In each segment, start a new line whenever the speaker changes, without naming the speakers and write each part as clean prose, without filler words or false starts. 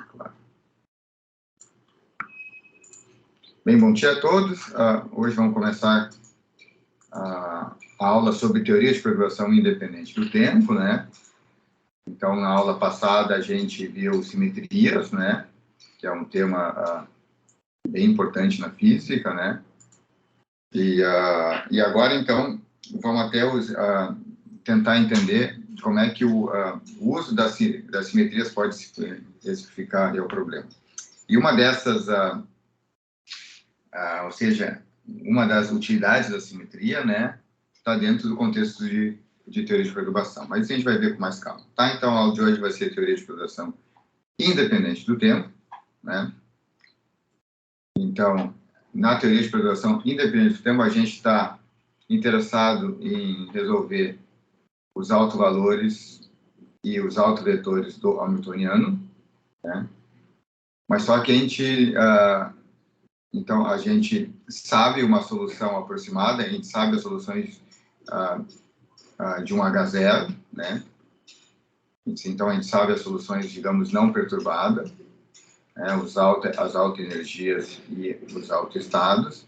Claro. Bem, bom dia a todos. Hoje vamos começar a aula sobre teoria de perturbação independente do tempo, né? Então, na aula passada, a gente viu simetrias, né? Que é um tema bem importante na física, né? E agora, então, vamos até tentar entender como é que o uso das simetrias pode especificar o problema. E uma dessas, ou seja, uma das utilidades da simetria, né, está dentro do contexto de teoria de perturbação. Mas isso a gente vai ver com mais calma. Tá? Então, a aula de hoje vai ser teoria de perturbação independente do tempo, né? Então, na teoria de perturbação independente do tempo, a gente está interessado em resolver os autovalores e os autovetores do Hamiltoniano, né? Mas só que a gente, então, a gente sabe uma solução aproximada, a gente sabe as soluções de um H0, né? Então, a gente sabe as soluções, digamos, não perturbadas, né? As autoenergias e os autoestados,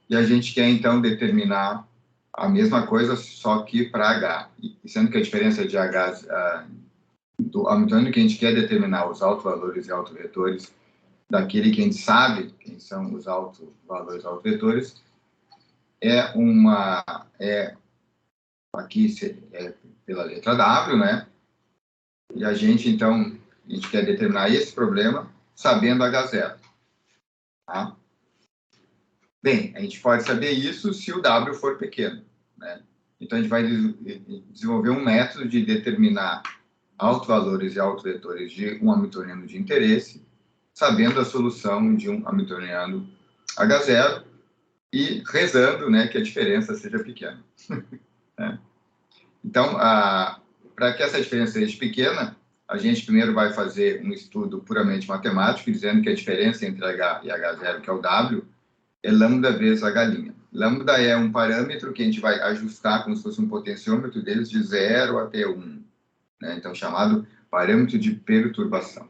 e a gente quer, então, determinar a mesma coisa, só que para H. E sendo que a diferença de H do Hamiltoniano, que a gente quer determinar os autovalores e autovetores daquele que a gente sabe quem são os autovalores e autovetores, aqui é pela letra W, né? E a gente, então, a gente quer determinar esse problema sabendo H0. Tá? Bem, a gente pode saber isso se o W for pequeno, né? Então, a gente vai desenvolver um método de determinar autovalores e autovetores de um Hamiltoniano de interesse, sabendo a solução de um Hamiltoniano H0 e rezando, né, que a diferença seja pequena. Né? Então, para que essa diferença seja pequena, a gente primeiro vai fazer um estudo puramente matemático, dizendo que a diferença entre H e H0, que é o W, é lambda vezes H'. Lambda é um parâmetro que a gente vai ajustar como se fosse um potenciômetro deles de 0 até 1. Né? Então, chamado parâmetro de perturbação.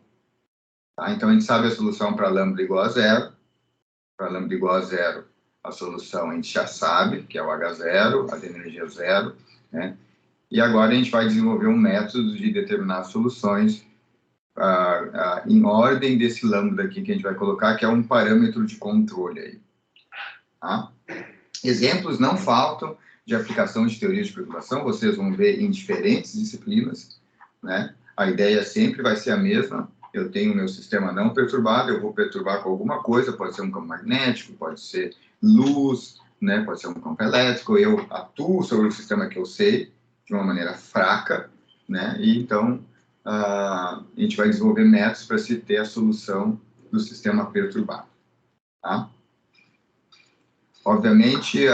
Tá? Então, a gente sabe a solução para lambda igual a 0. Para lambda igual a 0, a solução a gente já sabe, que é o H0, a de energia 0. Né? E agora a gente vai desenvolver um método de determinar soluções em ordem desse lambda aqui que a gente vai colocar, que é um parâmetro de controle. Aí. Tá? Exemplos não faltam de aplicação de teoria de perturbação, vocês vão ver em diferentes disciplinas. Né? A ideia sempre vai ser a mesma. Eu tenho meu sistema não perturbado, eu vou perturbar com alguma coisa, pode ser um campo magnético, pode ser luz, né? Pode ser um campo elétrico, eu atuo sobre o sistema que eu sei, de uma maneira fraca, né? E então a gente vai desenvolver métodos para se ter a solução do sistema perturbado. Tá? Obviamente,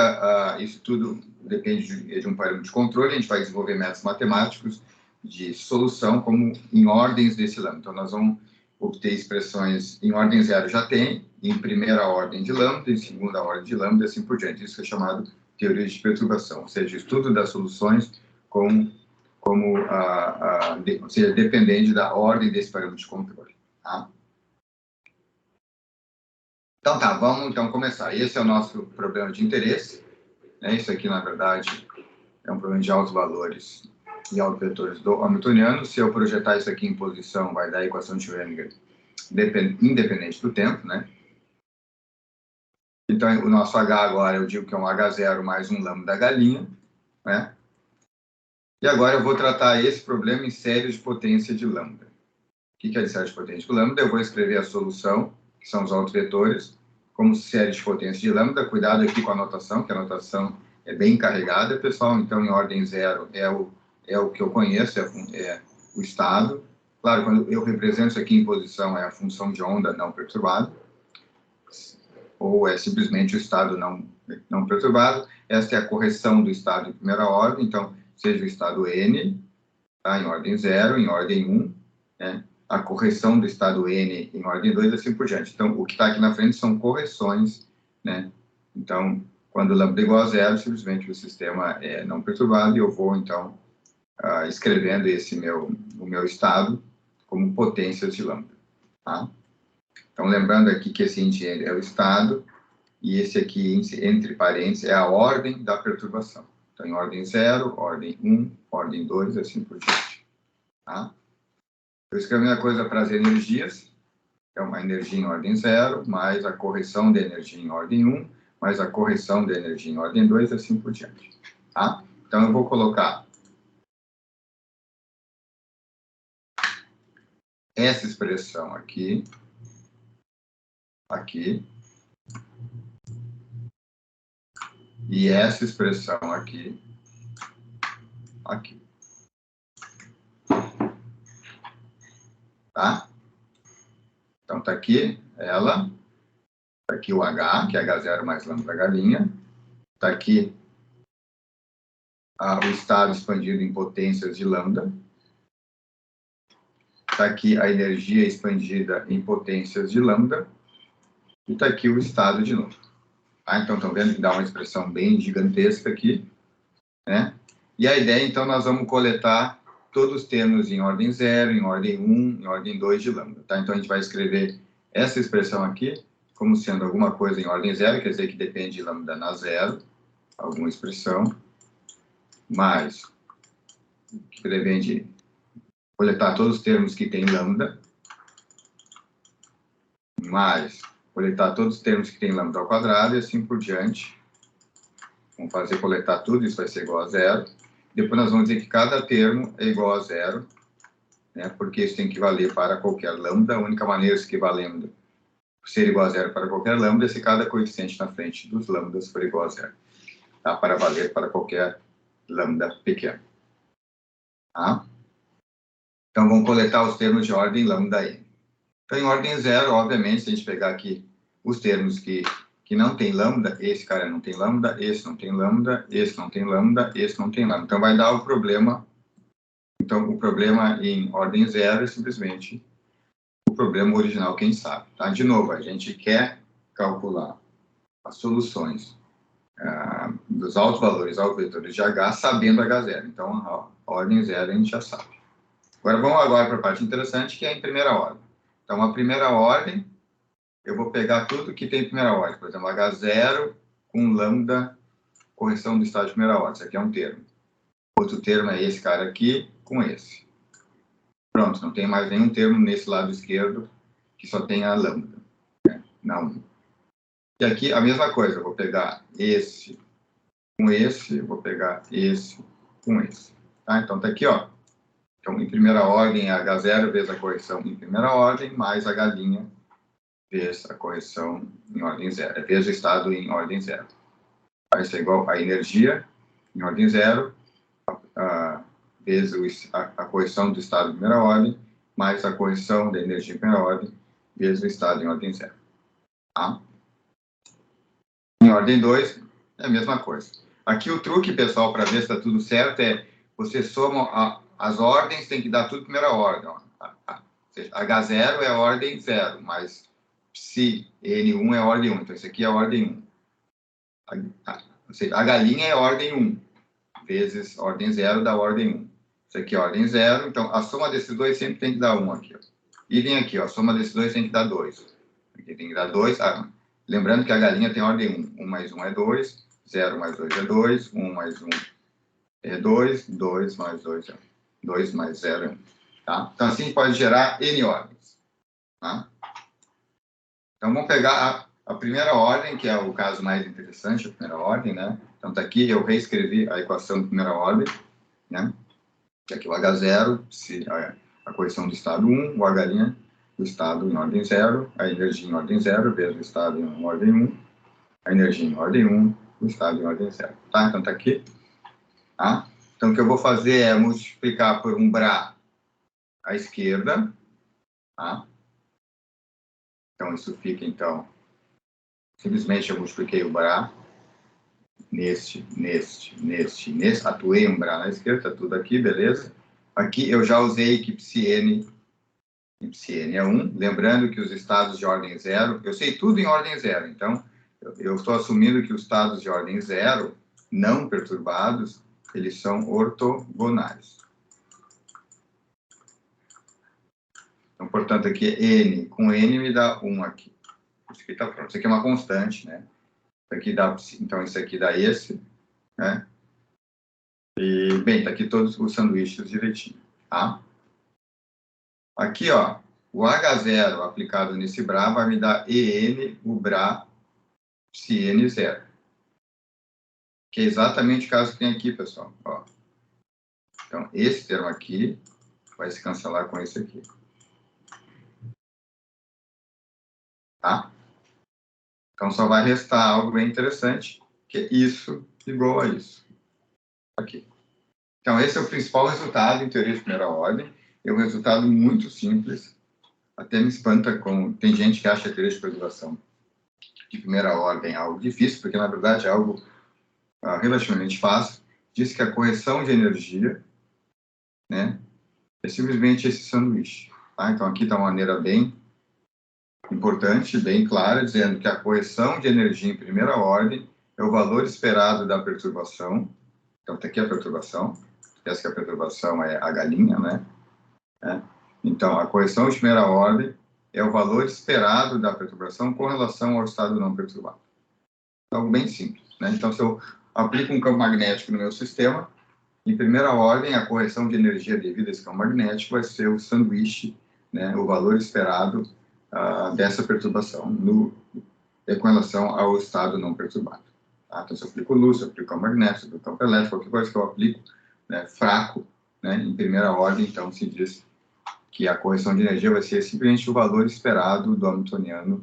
isso tudo depende de um parâmetro de controle, a gente vai desenvolver métodos matemáticos de solução como em ordens desse lambda. Então, nós vamos obter expressões em ordem 0 já tem, em primeira ordem de lambda, em segunda ordem de lambda, e assim por diante. Isso é chamado teoria de perturbação, ou seja, estudo das soluções ou seja, dependente da ordem desse parâmetro de controle. Tá? Então tá, vamos então começar. Esse é o nosso problema de interesse. Né? Isso aqui, na verdade, é um problema de autovalores e autovetores do Hamiltoniano. Se eu projetar isso aqui em posição, vai dar a equação de Schrödinger independente do tempo, né? Então, o nosso H agora, eu digo que é um H0 mais um lambda galinha, né? E agora eu vou tratar esse problema em séries de potência de lambda. O que é de série de potência de lambda? Eu vou escrever a solução, que são os autovetores, como série de potência de lambda. Cuidado aqui com a notação, que a notação é bem carregada, pessoal. Então, em ordem 0 é o que eu conheço, é o estado. Claro, quando eu represento isso aqui em posição, é a função de onda não perturbada, ou é simplesmente o estado não perturbado. Esta é a correção do estado em primeira ordem, então, seja o estado N, tá, em ordem 0, em ordem 1, né, a correção do estado N em ordem 2 e assim por diante. Então, o que está aqui na frente são correções, né? Então, quando lambda é igual a 0, simplesmente o sistema é não perturbado e eu vou, então, escrevendo o meu estado como potências de lambda. Tá? Então, lembrando aqui que esse índice é o estado, e esse aqui, entre parênteses, é a ordem da perturbação. Então, em ordem 0, ordem 1, ordem 2, assim por diante. Tá? Eu escrevo a mesma coisa para as energias, é uma energia em ordem 0, mais a correção de energia em ordem 1, mais a correção de energia em ordem 2, assim por diante. Tá? Então, eu vou colocar essa expressão aqui, e essa expressão aqui. Tá? Então, está aqui ela, está aqui o H, que é H0 mais lambda da galinha, está aqui o estado expandido em potências de lambda, está aqui a energia expandida em potências de lambda, e está aqui o estado de novo. Tá? Então, estão vendo que dá uma expressão bem gigantesca aqui, né? E a ideia, então, nós vamos coletar todos os termos em ordem 0, em ordem 1, em ordem 2 de lambda. Tá? Então, a gente vai escrever essa expressão aqui como sendo alguma coisa em ordem 0, quer dizer que depende de lambda na 0, alguma expressão, mais que depende de coletar todos os termos que tem lambda, mais coletar todos os termos que tem lambda ao quadrado, e assim por diante. Vamos fazer coletar tudo, isso vai ser igual a 0. Depois nós vamos dizer que cada termo é igual a 0, né, porque isso tem que valer para qualquer lambda. A única maneira de equivalendo ser igual a 0 para qualquer lambda é se cada coeficiente na frente dos lambdas for igual a 0. Tá? Para valer para qualquer lambda pequeno. Tá? Então, vamos coletar os termos de ordem lambda n. Então, em ordem 0, obviamente, se a gente pegar aqui os termos que não tem lambda, esse cara não tem lambda, esse não tem lambda, esse não tem lambda, esse não tem lambda. Então, vai dar o problema. Então, o problema em ordem 0 é simplesmente o problema original, quem sabe. Tá? De novo, a gente quer calcular as soluções dos altos valores aos vetores de H, sabendo H0. Então, a ordem 0 a gente já sabe. Agora, vamos para a parte interessante, que é em primeira ordem. Então, a primeira ordem, eu vou pegar tudo que tem em primeira ordem. Por exemplo, H0 com lambda, correção do estado de primeira ordem. Isso aqui é um termo. Outro termo é esse cara aqui com esse. Pronto, não tem mais nenhum termo nesse lado esquerdo que só tenha lambda. Né? Não. E aqui a mesma coisa. Eu vou pegar esse com esse, eu vou pegar esse com esse. Tá? Então, tá aqui, ó. Então, em primeira ordem, é H0 vezes a correção em primeira ordem, mais a galinha vezes a correção em ordem 0. Vezes o estado em ordem 0. Vai ser igual a energia em ordem 0, vezes a correção do estado em primeira ordem, mais a correção da energia em primeira ordem, vezes o estado em ordem 0. Tá? Em ordem 2, é a mesma coisa. Aqui o truque, pessoal, para ver se está tudo certo, é você soma as ordens, tem que dar tudo em primeira ordem. Ó. H0 é ordem 0, mas psi N1 é ordem 1. Então, isso aqui é ordem 1. Ou seja, a galinha é ordem 1, vezes ordem 0 dá ordem 1. Isso aqui é ordem 0, então a soma desses dois sempre tem que dar 1 aqui. Ó. E vem aqui, ó, a soma desses dois tem que dar 2. Aqui tem que dar 2. Lembrando que a galinha tem ordem 1. 1 mais 1 é 2, 0 mais 2 é 2, 1 mais 1 é 2, 2 mais 2 é 1. 2 mais 0 é 1. Tá? Então, assim pode gerar N ordens. Tá? Então, vamos pegar a primeira ordem, que é o caso mais interessante, a primeira ordem, né? Então, está aqui, eu reescrevi a equação de primeira ordem, né? Que aqui o H0, a correção do estado 1, o H', o estado em ordem 0, a energia em ordem 0, vezes o estado em ordem 1, a energia em ordem 1, o estado em ordem 0. Tá? Então, está aqui. Tá? Então, o que eu vou fazer é multiplicar por um Bra à esquerda. Tá? Então, isso fica, então, simplesmente eu multipliquei o Bra neste, atuei um Bra na esquerda, tá tudo aqui, beleza? Aqui eu já usei que psi n é 1, lembrando que os estados de ordem 0, eu sei tudo em ordem 0, então eu estou assumindo que os estados de ordem 0, não perturbados, eles são ortogonais. Então, portanto, aqui é N. Com N me dá 1 aqui. Isso aqui está pronto. Isso aqui é uma constante, né? Isso aqui dá, então, isso aqui dá esse, né? E, bem, está aqui todos os sanduíches direitinho, tá? Aqui, ó, o H0 aplicado nesse Bra vai me dar EN, o Bra, se N0. Que é exatamente o caso que tem aqui, pessoal. Ó. Então, esse termo aqui vai se cancelar com esse aqui. Tá? Então, só vai restar algo bem interessante, que é isso igual a isso. Aqui. Então, esse é o principal resultado em teoria de primeira ordem. É um resultado muito simples. Até me espanta com... Tem gente que acha a teoria de perturbação de primeira ordem algo difícil, porque, na verdade, é algo relativamente fácil. Diz que a correção de energia, né, é simplesmente esse sanduíche. Tá? Então, aqui está uma maneira bem importante, bem clara, dizendo que a correção de energia em primeira ordem é o valor esperado da perturbação. Então, está aqui a perturbação. Essa que a perturbação é a galinha, né? Então, a correção de primeira ordem é o valor esperado da perturbação com relação ao estado não perturbado. Algo bem simples, né? Então, se eu aplico um campo magnético no meu sistema, em primeira ordem, a correção de energia devido a esse campo magnético vai ser o sanduíche, né? O valor esperado dessa perturbação com relação ao estado não perturbado. Tá? Então, se eu aplico luz, se eu aplico campo magnético, se eu aplico campo elétrico, qualquer coisa que eu aplico, né, fraco, né, em primeira ordem, então se diz que a correção de energia vai ser simplesmente o valor esperado do hamiltoniano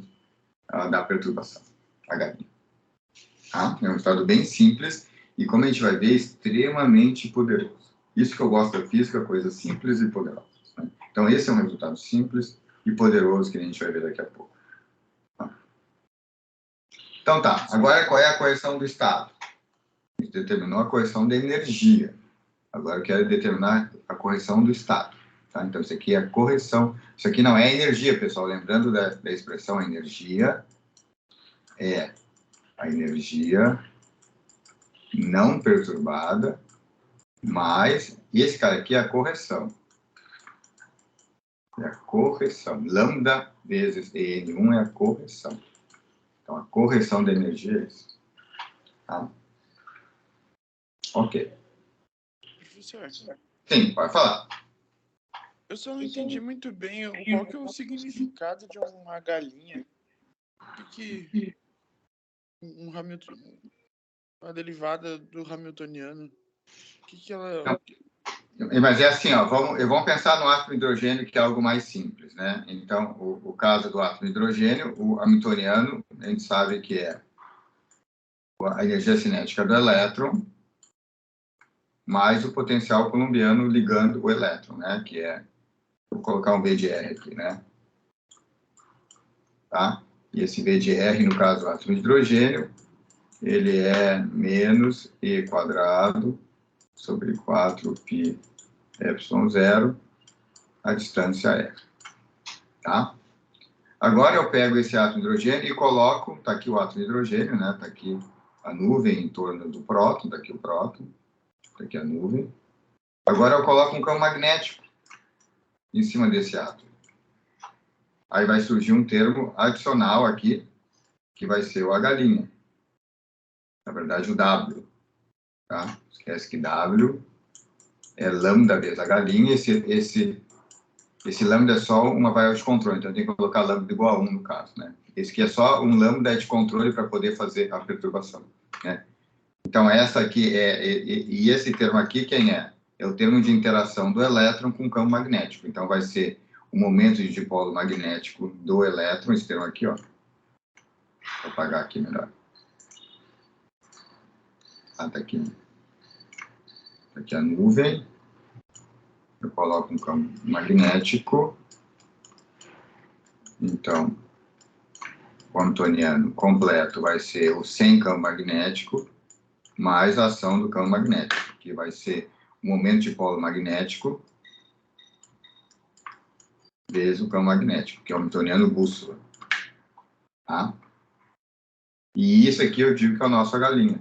da perturbação, H'. Tá? É um estado bem simples e, como a gente vai ver, extremamente poderoso. Isso que eu gosto da física, coisas simples e poderosas. Né? Então, esse é um resultado simples e poderoso que a gente vai ver daqui a pouco. Tá? Então, tá. Agora, qual é a correção do estado? A gente determinou a correção da energia. Agora, eu quero determinar a correção do estado. Tá? Então, isso aqui é a correção. Isso aqui não é energia, pessoal. Lembrando da expressão energia, é a energia não perturbada, mais esse cara aqui é a correção. É a correção. Lambda vezes EN1 é a correção. Então, a correção da energia é isso. Tá? Ok.
Professor.
Sim, pode falar.
Eu só não entendi muito bem qual que é o significado de uma galinha. Que uma derivada do hamiltoniano. Que ela...
Mas é assim, ó, vamos pensar no átomo hidrogênio, que é algo mais simples, né? Então, o caso do átomo hidrogênio, o hamiltoniano, a gente sabe que é a energia cinética do elétron mais o potencial coulombiano ligando o elétron, né? Que é, vou colocar um V de R aqui, né? Tá? E esse V de R, no caso do átomo de hidrogênio, ele é menos E quadrado sobre 4π ε0, a distância é. Tá? Agora eu pego esse átomo de hidrogênio e coloco, está aqui o átomo de hidrogênio, né? Está aqui a nuvem em torno do próton, está aqui o próton, está aqui a nuvem. Agora eu coloco um campo magnético em cima desse átomo. Aí vai surgir um termo adicional aqui, que vai ser o H'. Na verdade, o W. Tá? Esquece que W é lambda vezes H'. Esse lambda é só uma variável de controle, então eu tenho que colocar lambda igual a 1 no caso, né? Esse aqui é só um lambda de controle para poder fazer a perturbação, né? Então, essa aqui e esse termo aqui, quem é? É o termo de interação do elétron com o campo magnético. Então, vai ser o momento de dipolo magnético do elétron, esse termo aqui, ó. Vou apagar aqui melhor. Tá aqui. Tá aqui a nuvem. Eu coloco um campo magnético. Então, o hamiltoniano completo vai ser o sem campo magnético mais a ação do campo magnético, que vai ser o momento de polo magnético vezes o campo magnético, que é o hamiltoniano bússola. Tá? E isso aqui eu digo que é o nosso H'.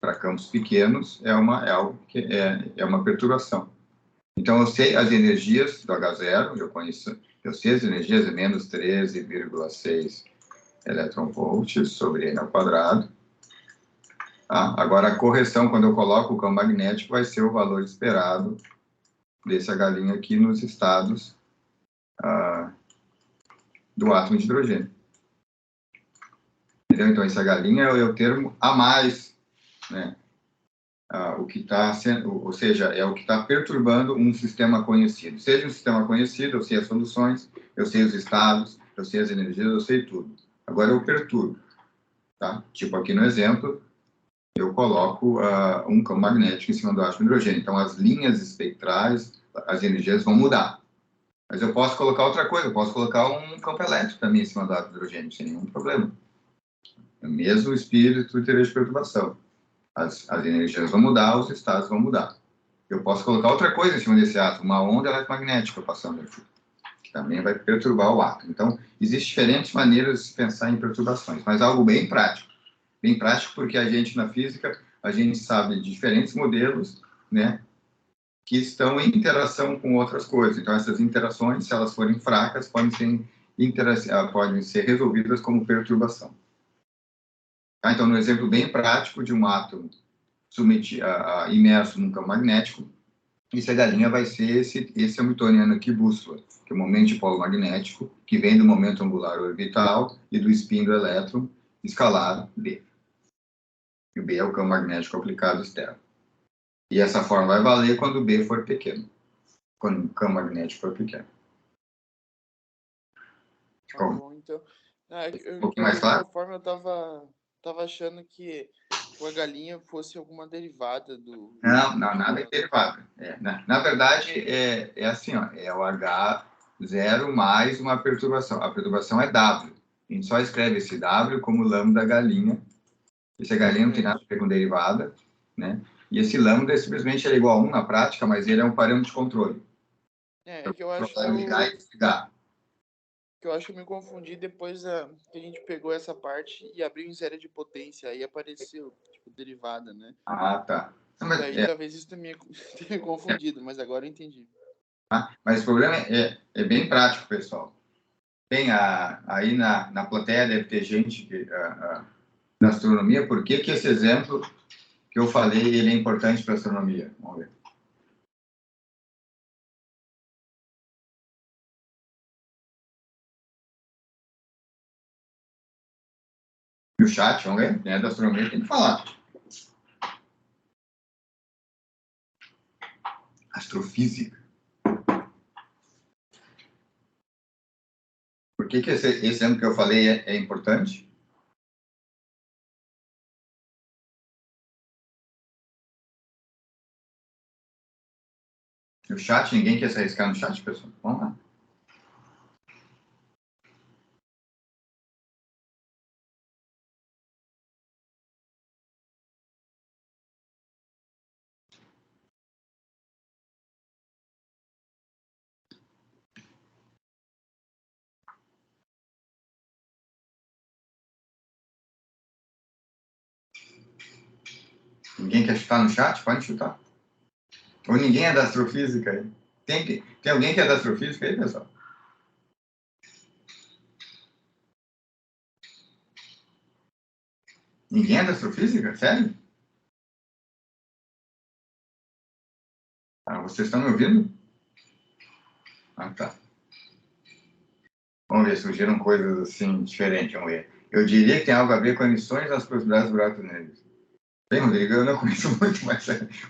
Para campos pequenos, é uma perturbação. Então, eu sei as energias do H0, eu sei as energias é menos 13,6 eletronvolts sobre N ao quadrado. Tá? Agora, a correção, quando eu coloco o campo magnético, vai ser o valor esperado desse H' aqui nos estados do átomo de hidrogênio. Entendeu? Então, esse H' é o termo a mais, né? O que está sendo, ou seja, é o que está perturbando um sistema conhecido. Seja um sistema conhecido, eu sei as soluções, eu sei os estados, eu sei as energias, eu sei tudo. Agora eu perturbo, tá? Tipo aqui no exemplo, eu coloco um campo magnético em cima do átomo de hidrogênio. Então, as linhas espectrais, as energias vão mudar. Mas eu posso colocar outra coisa, eu posso colocar um campo elétrico também em cima do átomo de hidrogênio, sem nenhum problema. É o mesmo espírito de perturbação. As energias vão mudar, os estados vão mudar. Eu posso colocar outra coisa em cima desse átomo, uma onda eletromagnética passando aqui, que também vai perturbar o átomo. Então, existem diferentes maneiras de se pensar em perturbações, mas algo bem prático. Bem prático porque a gente, na física, a gente sabe de diferentes modelos, né, que estão em interação com outras coisas. Então, essas interações, se elas forem fracas, podem ser resolvidas como perturbação. Tá? Então, no exemplo bem prático de um átomo imerso num campo magnético, esse H' vai ser esse hamiltoniano aqui, bússola, que é o momento de polo magnético, que vem do momento angular orbital e do spin do elétron escalar B. E o B é o campo magnético aplicado externo. E essa forma vai valer quando o B for pequeno, quando o campo magnético for pequeno.
Tá bom, então.
Um pouquinho mais claro?
De alguma forma, eu tava achando que o H' fosse alguma derivada do...
Não, nada é derivada. Na verdade, é assim, ó, é o H0 mais uma perturbação. A perturbação é W. A gente só escreve esse W como lambda galinha. Esse H' não tem nada a ver com derivada, né? E esse lambda simplesmente é igual a 1 na prática, mas ele é um parâmetro de controle.
Que eu acho
ligar e desligar.
que eu acho que eu me confundi depois que a gente pegou essa parte e abriu em série de potência, aí apareceu, tipo, derivada, né?
Ah, tá. Não, mas,
Daí talvez isso tenha me confundido, mas agora eu entendi.
mas o problema é bem prático, pessoal. Tem aí na plateia deve ter gente da astronomia. Por que esse exemplo que eu falei ele é importante para a astronomia? Vamos ver. No chat, vamos ver? Quem é da astronomia tem que falar. Astrofísica. Por que esse exemplo que eu falei é importante? No chat, ninguém quer se arriscar no chat, pessoal? Vamos lá. Ninguém quer chutar no chat? Pode chutar. Ou ninguém é da astrofísica aí? Tem alguém que é da astrofísica aí, pessoal? Ninguém é da astrofísica? Sério? Vocês estão me ouvindo? Ah, tá. Vamos ver, surgiram coisas assim diferentes, vamos ver. Eu diria que tem algo a ver com emissões das possibilidades de buracos negros. Bem, Rodrigo, eu não conheço muito, mas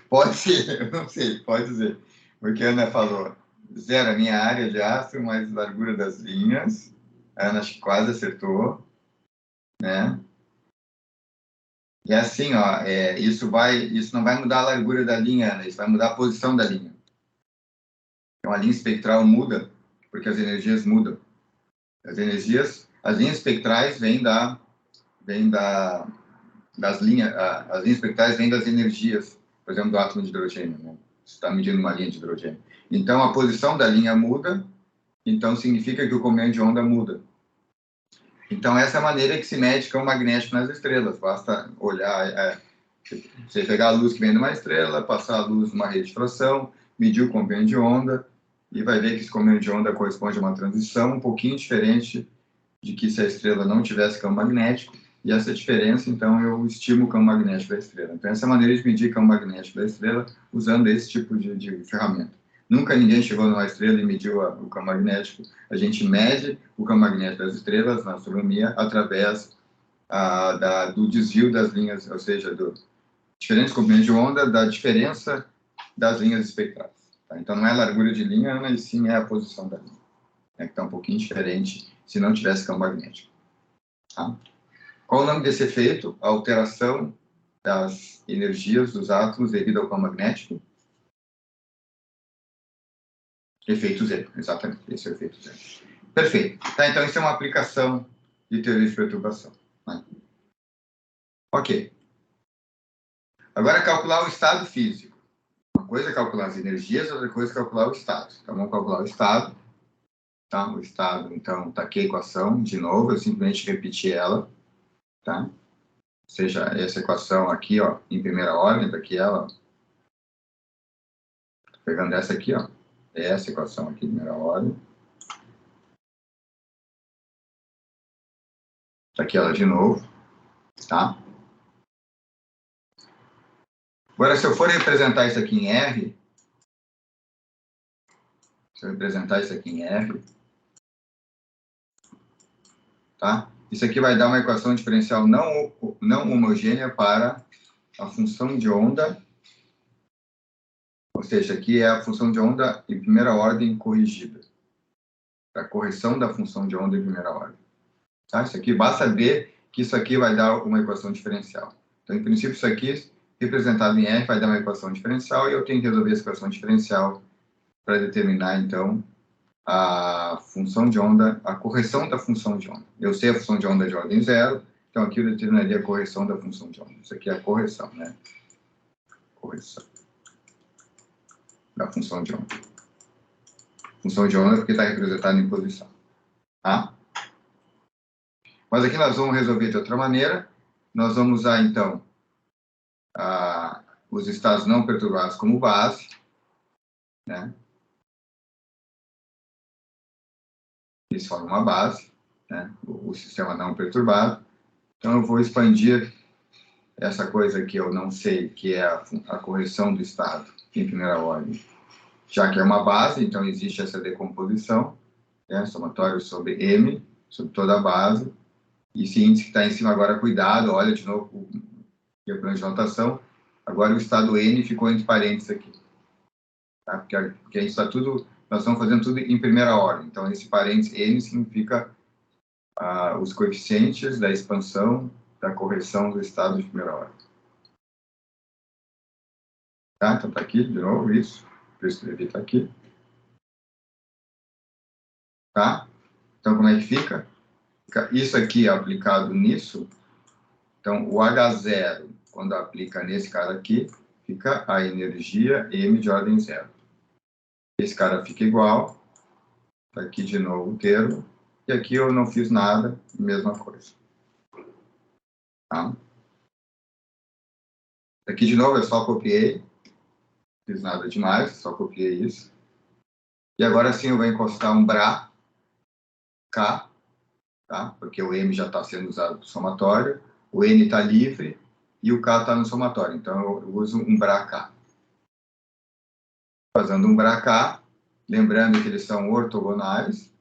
pode ser, eu não sei, pode ser. Porque a Ana falou, zero a minha área de astro, mais largura das linhas. A Ana acho que quase acertou, né? E assim, ó, isso não vai mudar a largura da linha, Ana, isso vai mudar a posição da linha. Então a linha espectral muda, porque as energias mudam. As linhas espectrais vêm das linhas, as linhas espectrais vêm das energias, por exemplo, do átomo de hidrogênio, né? Você está medindo uma linha de hidrogênio. Então, a posição da linha muda, então significa que o comprimento de onda muda. Então, essa é a maneira que se mede campo magnético nas estrelas. Basta olhar, Você pegar a luz que vem de uma estrela, passar a luz numa rede de fração, medir o comprimento de onda, e vai ver que esse comprimento de onda corresponde a uma transição um pouquinho diferente de que se a estrela não tivesse campo magnético, e essa diferença, então, eu estimo o campo magnético da estrela. Então, essa é a maneira de medir o campo magnético da estrela usando esse tipo de ferramenta. Nunca ninguém chegou numa estrela e mediu o campo magnético. A gente mede o campo magnético das estrelas na astronomia através do desvio das linhas, ou seja, do diferentes comprimentos de onda, da diferença das linhas espectrais. Tá? Então, não é a largura de linha, mas sim é a posição da linha, né, que está um pouquinho diferente se não tivesse campo magnético. Tá? Qual o nome desse efeito? A alteração das energias dos átomos devido ao campo magnético. Efeito zero, exatamente, esse é o efeito zero. Perfeito. Tá, então, isso é uma aplicação de teoria de perturbação. Né? Ok. Agora, calcular o estado físico. Uma coisa é calcular as energias, outra coisa é calcular o estado. Então, vamos calcular o estado. Tá? O estado, então, está aqui a equação, de novo, eu simplesmente repeti ela. Tá? Ou seja, essa equação aqui, ó, em primeira ordem, está aqui ela. Tô pegando essa aqui, ó. Essa equação aqui em primeira ordem. Está aqui ela de novo. Tá? Agora, se eu for representar isso aqui em R, se eu representar isso aqui em R, tá? Isso aqui vai dar uma equação diferencial não homogênea para a função de onda, ou seja, aqui é a função de onda em primeira ordem corrigida, a correção da função de onda em primeira ordem. Tá? Isso aqui, basta ver que isso aqui vai dar uma equação diferencial. Então, em princípio, isso aqui, representado em R, vai dar uma equação diferencial, e eu tenho que resolver essa equação diferencial para determinar, então, a função de onda, a correção da função de onda. Eu sei a função de onda de ordem zero, então aqui eu determinaria a correção da função de onda. Isso aqui é a correção, né? Correção da função de onda. Função de onda porque está representada em posição. Tá? Mas aqui nós vamos resolver de outra maneira. Nós vamos usar, então, os estados não perturbados como base, né? Eles formam uma base, né? O sistema não perturbado. Então, eu vou expandir essa coisa que eu não sei, que é a correção do estado em primeira ordem. Já que é uma base, então existe essa decomposição, né? Somatório sobre M, sobre toda a base. E esse índice que está em cima agora, cuidado, olha de novo o plano de notação. Agora o estado N ficou entre parênteses aqui. Tá? Porque a gente está tudo, nós estamos fazendo tudo em primeira ordem. Então, esse parênteses N significa os coeficientes da expansão da correção do estado de primeira ordem. Tá? Então, está aqui, de novo, isso. Eu escrevi, está aqui. Tá? Então, como é que fica? Isso aqui aplicado nisso. Então, o H0, quando aplica nesse cara aqui, fica a energia M de ordem zero. Esse cara fica igual. Tá aqui de novo o termo. E aqui eu não fiz nada, mesma coisa. Tá? Aqui de novo eu só copiei. Não fiz nada demais, só copiei isso. E agora sim eu vou encostar um BRA K, tá? Porque o M já está sendo usado para o somatório, o N está livre e o K está no somatório. Então eu uso um BRA K. Fazendo um BRA K, lembrando que eles são ortogonais,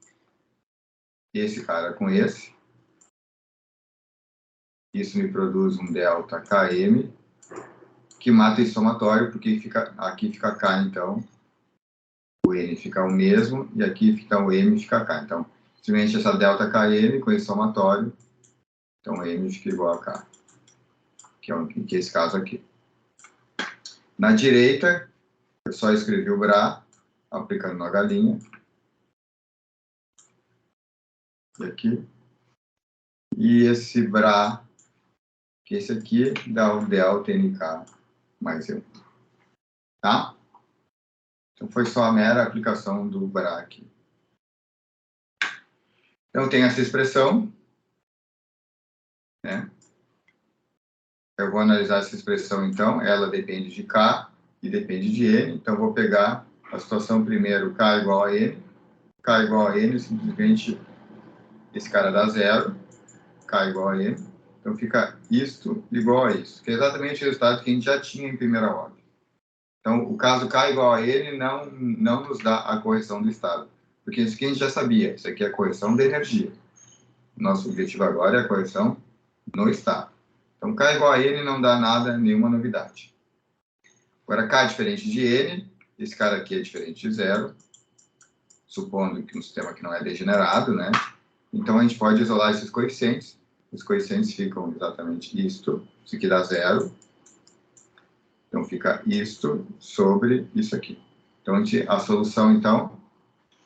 esse cara com esse. Isso me produz um delta Km, que mata esse somatório, porque aqui fica K, então o N fica o mesmo, e aqui fica o M fica K. Então, simplesmente essa delta Km com esse somatório, então M fica igual a K, que é esse caso aqui. Na direita, eu só escrevi o BRA, aplicando na galinha. E aqui. E esse BRA, que esse aqui, dá o delta NK mais 1. Tá? Então, foi só a mera aplicação do BRA aqui. Então, tem essa expressão, né? eu vou analisar essa expressão, então, ela depende de K e depende de N, então vou pegar a situação primeiro, K igual a N, K igual a N, simplesmente esse cara dá zero, K igual a N, então fica isto igual a isso, que é exatamente o resultado que a gente já tinha em primeira ordem. Então, o caso K igual a N não nos dá a correção do estado, porque isso aqui a gente já sabia, isso aqui é a correção da energia. Nosso objetivo agora é a correção no estado. Então, K igual a N não dá nada, nenhuma novidade. Agora, K é diferente de N, esse cara aqui é diferente de zero, supondo que um sistema que não é degenerado, né? Então, a gente pode isolar esses coeficientes. Os coeficientes ficam exatamente isto, isso aqui dá zero. Então, fica isto sobre isso aqui. Então, a solução, então,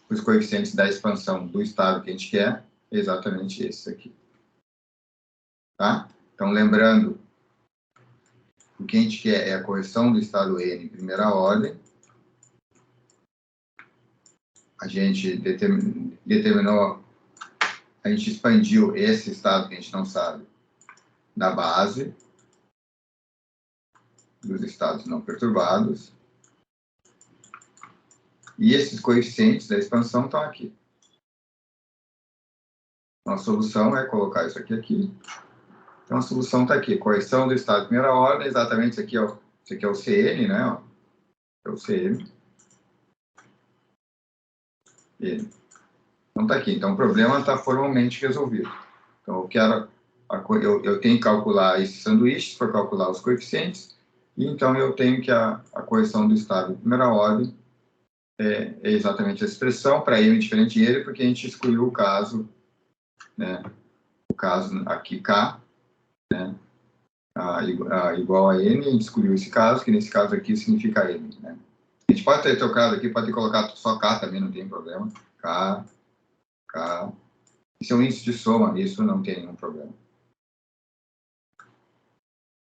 os coeficientes da expansão do estado que a gente quer, é exatamente esse aqui. Tá? Então, lembrando, o que a gente quer é a correção do estado N em primeira ordem. A gente determinou, a gente expandiu esse estado que a gente não sabe, da base dos estados não perturbados. E esses coeficientes da expansão estão aqui. Então, a solução é colocar isso aqui. Então, a solução está aqui. Correção do estado de primeira ordem, exatamente isso aqui é o CN, né? Ó. É o CN. N. Então, está aqui. Então, o problema está formalmente resolvido. Então, eu tenho que calcular esses sanduíches para calcular os coeficientes. E, então, eu tenho que a correção do estado de primeira ordem é exatamente a expressão para M diferente de ele, porque a gente excluiu o caso, né? O caso aqui K, né? Igual a N, a gente excluiu esse caso, que nesse caso aqui significa N, né? A gente pode ter trocado aqui, pode ter colocado só K também, não tem problema. K. Isso é um índice de soma, isso não tem nenhum problema.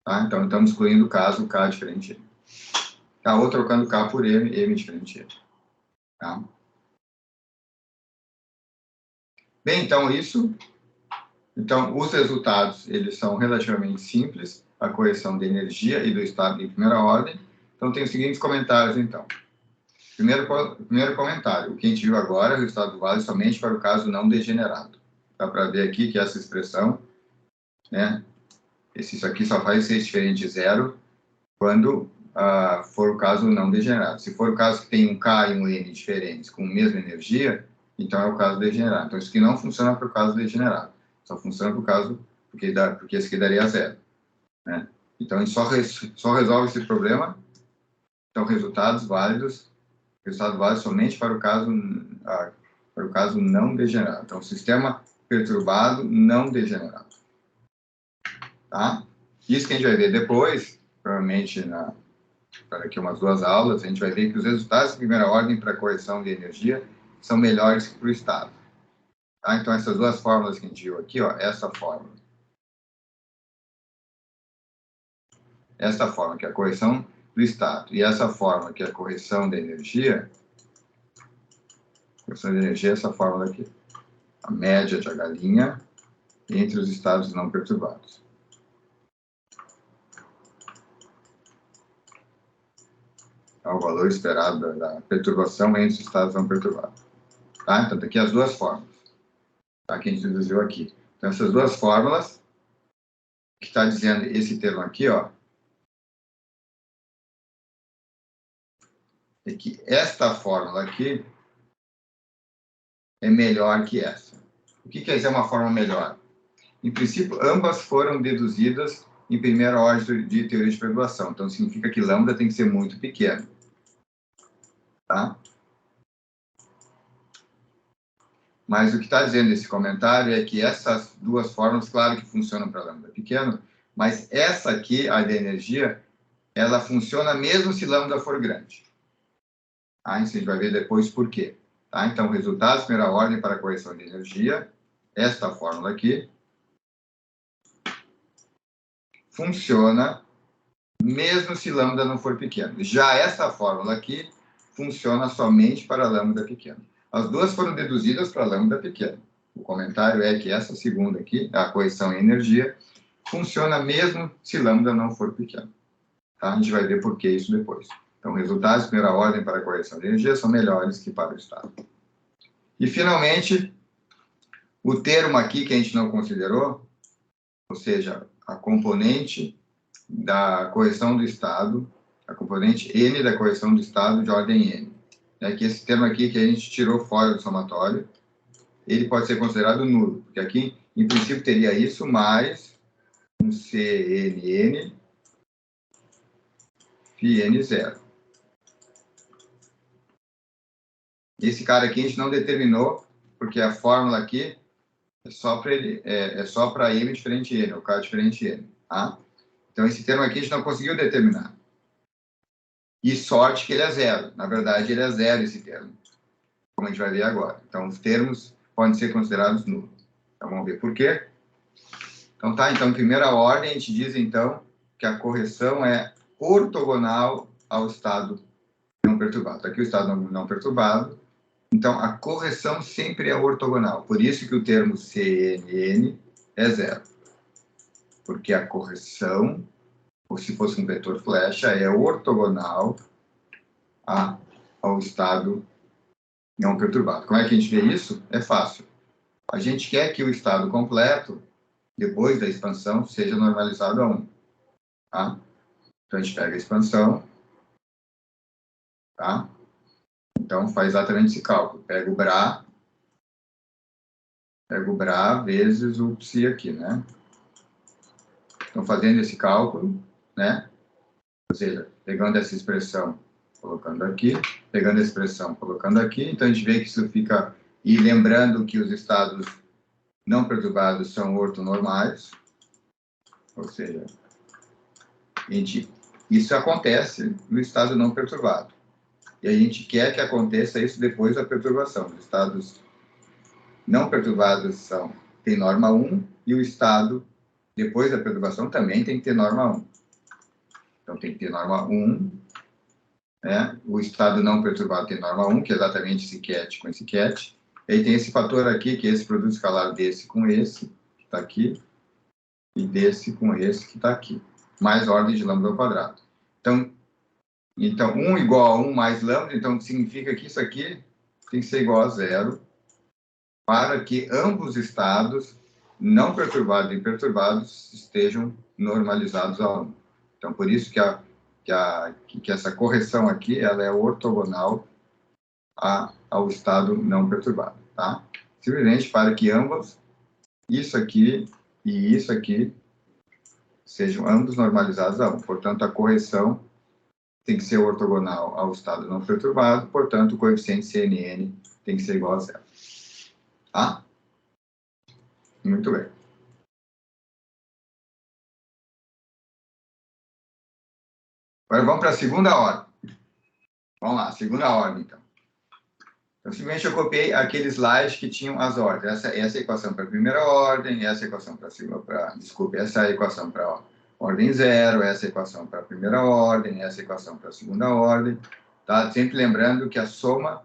Tá? Então, estamos excluindo o caso K diferente de N. Tá? Ou trocando K por M diferente de N. Tá? Bem, então, isso. Então, os resultados, eles são relativamente simples, a correção de energia e do estado em primeira ordem. Então, tem os seguintes comentários, então. Primeiro comentário, o que a gente viu agora, o resultado vale somente para o caso não degenerado. Dá para ver aqui que essa expressão, né, isso aqui só vai ser diferente de zero quando for o caso não degenerado. Se for o caso que tem um K e um N diferentes com a mesma energia, então é o caso degenerado. Então, isso aqui não funciona para o caso degenerado. Só funciona para o caso, porque esse aqui daria zero. Né? Então, a gente só resolve esse problema. Então, resultados válidos, resultado válido somente para o caso não degenerado. Então, sistema perturbado não degenerado. Tá? Isso que a gente vai ver depois, provavelmente para daqui umas 2 aulas, a gente vai ver que os resultados de primeira ordem para correção de energia são melhores que para o estado. Tá? Então, essas duas fórmulas que a gente viu aqui, ó, essa fórmula, que é a correção do estado, e essa fórmula, que é a correção da energia, essa fórmula aqui, a média de H' entre os estados não perturbados. É o valor esperado da perturbação entre os estados não perturbados. Tá? Então, aqui as duas fórmulas, tá? Que a gente deduziu aqui. Então, essas duas fórmulas, que está dizendo esse termo aqui, ó, é que esta fórmula aqui é melhor que essa. O que quer dizer uma fórmula melhor? Em princípio, ambas foram deduzidas em primeira ordem de teoria de perturbação. Então, significa que lambda tem que ser muito pequeno. Tá? Mas o que está dizendo esse comentário é que essas duas fórmulas, claro que funcionam para lambda pequeno, mas essa aqui, a de energia, ela funciona mesmo se lambda for grande. Tá? Isso a gente vai ver depois por quê. Tá? Então, resultados de primeira ordem para a correção de energia, esta fórmula aqui, funciona mesmo se lambda não for pequeno. Já essa fórmula aqui funciona somente para lambda pequeno. As duas foram deduzidas para lambda pequeno. O comentário é que essa segunda aqui, a correção em energia, funciona mesmo se lambda não for pequeno. Tá? A gente vai ver por que isso depois. Então, resultados de primeira ordem para a correção de energia são melhores que para o estado. E, finalmente, o termo aqui que a gente não considerou, ou seja, a componente da correção do estado, a componente N da correção do estado de ordem N. É que esse termo aqui que a gente tirou fora do somatório, ele pode ser considerado nulo, porque aqui, em princípio, teria isso mais um CNN φN0. Esse cara aqui a gente não determinou, porque a fórmula aqui é só para ele, é só para M diferente N, ou K diferente N, tá? Então, esse termo aqui a gente não conseguiu determinar. E sorte que ele é zero. Na verdade, ele é zero, esse termo, como a gente vai ver agora. Então, os termos podem ser considerados nulos. Então, vamos ver por quê. Então, tá. Então, em primeira ordem, a gente diz, então, que a correção é ortogonal ao estado não perturbado. Aqui o estado não perturbado. Então, a correção sempre é ortogonal. Por isso que o termo CNN é zero. Porque a correção, ou se fosse um vetor flecha, é ortogonal ao estado não perturbado. Como é que a gente vê isso? É fácil. A gente quer que o estado completo, depois da expansão, seja normalizado a 1. Tá? Então, a gente pega a expansão, tá? Então, faz exatamente esse cálculo. Pega o Bra vezes o Psi aqui, né? Então, fazendo esse cálculo, né? Ou seja, pegando essa expressão, colocando aqui, pegando a expressão, colocando aqui, então a gente vê que isso fica... E lembrando que os estados não perturbados são ortonormais, ou seja, isso acontece no estado não perturbado. E a gente quer que aconteça isso depois da perturbação. Os estados não perturbados tem norma 1, e o estado, depois da perturbação, também tem que ter norma 1. Então, tem que ter norma 1, né? O estado não perturbado tem norma 1, que é exatamente esse ket com esse ket. E aí tem esse fator aqui, que é esse produto escalar desse com esse, que está aqui, e desse com esse, que está aqui, mais ordem de lambda ao quadrado. Então, 1 igual a 1 mais lambda, então significa que isso aqui tem que ser igual a 0, para que ambos estados, não perturbados e perturbados, estejam normalizados a 1. Então, por isso que essa correção aqui, ela é ortogonal ao estado não perturbado, tá? Simplesmente para que ambos, isso aqui e isso aqui, sejam ambos normalizados a 1. Portanto, a correção tem que ser ortogonal ao estado não perturbado, portanto, o coeficiente CNN tem que ser igual a 0. Tá? Muito bem. Agora vamos para a segunda ordem. Vamos lá, segunda ordem, então. Então, simplesmente eu copiei aquele slide que tinham as ordens. Essa é a equação para a primeira ordem, essa é a equação para a segunda, desculpe, essa é a equação para a ordem 0, essa é a equação para a primeira ordem, essa é a equação para a segunda ordem. Tá? Sempre lembrando que a soma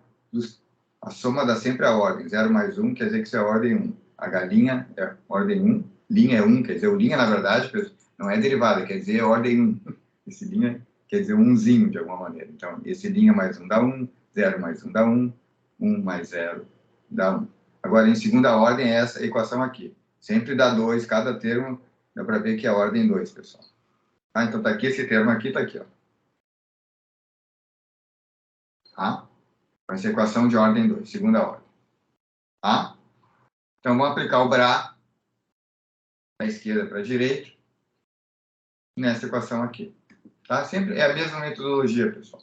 dá sempre a ordem. 0 mais 1 quer dizer que isso é a ordem 1. A galinha é ordem 1, linha é 1, quer dizer, o linha, na verdade, não é derivada, quer dizer ordem 1. Esse linha quer dizer umzinho, de alguma maneira. Então, esse linha mais 1 dá 1, 0 mais 1 dá 1, 1 mais 0 dá 1. Agora, em segunda ordem, é essa equação aqui. Sempre dá 2, cada termo, dá para ver que é a ordem 2, pessoal. Ah, então, está aqui esse termo aqui, está aqui, ó. Tá? Vai ser equação de ordem 2, segunda ordem. Tá? Então, vamos aplicar o Bra da esquerda para a direita nessa equação aqui. Tá? Sempre é a mesma metodologia, pessoal.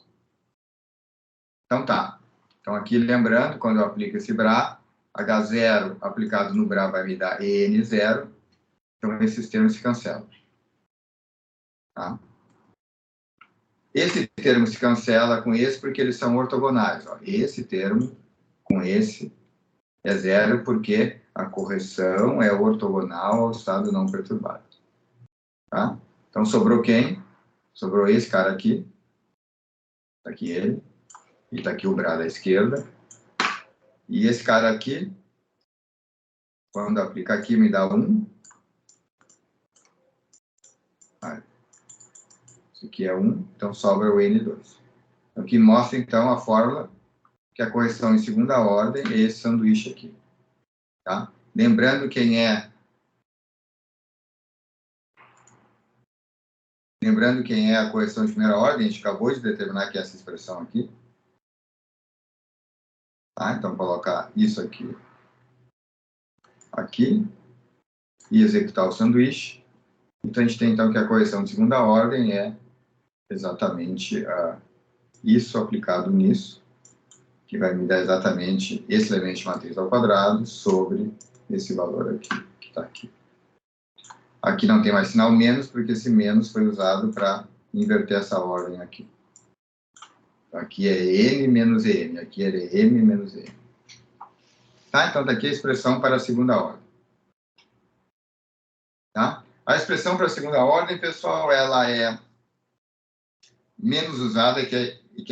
Então, tá. Então, aqui, lembrando, quando eu aplico esse Bra, H0 aplicado no Bra vai me dar EN0. Então, esses termos se cancelam. Tá? Esse termo se cancela com esse porque eles são ortogonais. Ó. Esse termo com esse é 0 porque a correção é ortogonal ao estado não perturbado. Tá? Então, sobrou quem? Sobrou esse cara aqui. Está aqui ele. E está aqui o Bra da esquerda. E esse cara aqui, quando aplica aqui, me dá 1. Isso aqui é 1, então sobra o N2. O que mostra, então, a fórmula que a correção em segunda ordem é esse sanduíche aqui. Tá? Lembrando quem é a correção de primeira ordem, a gente acabou de determinar que é essa expressão aqui. Tá? Então, colocar isso aqui, e executar o sanduíche. Então, a gente tem, então, que a correção de segunda ordem é exatamente isso aplicado nisso, que vai me dar exatamente esse elemento de matriz ao quadrado sobre esse valor aqui, que está aqui. Aqui não tem mais sinal menos, porque esse menos foi usado para inverter essa ordem aqui. Então, aqui é n menos n, aqui é m menos n. Tá? Então, daqui a expressão para a segunda ordem. Tá? A expressão para a segunda ordem, pessoal, ela é menos usada que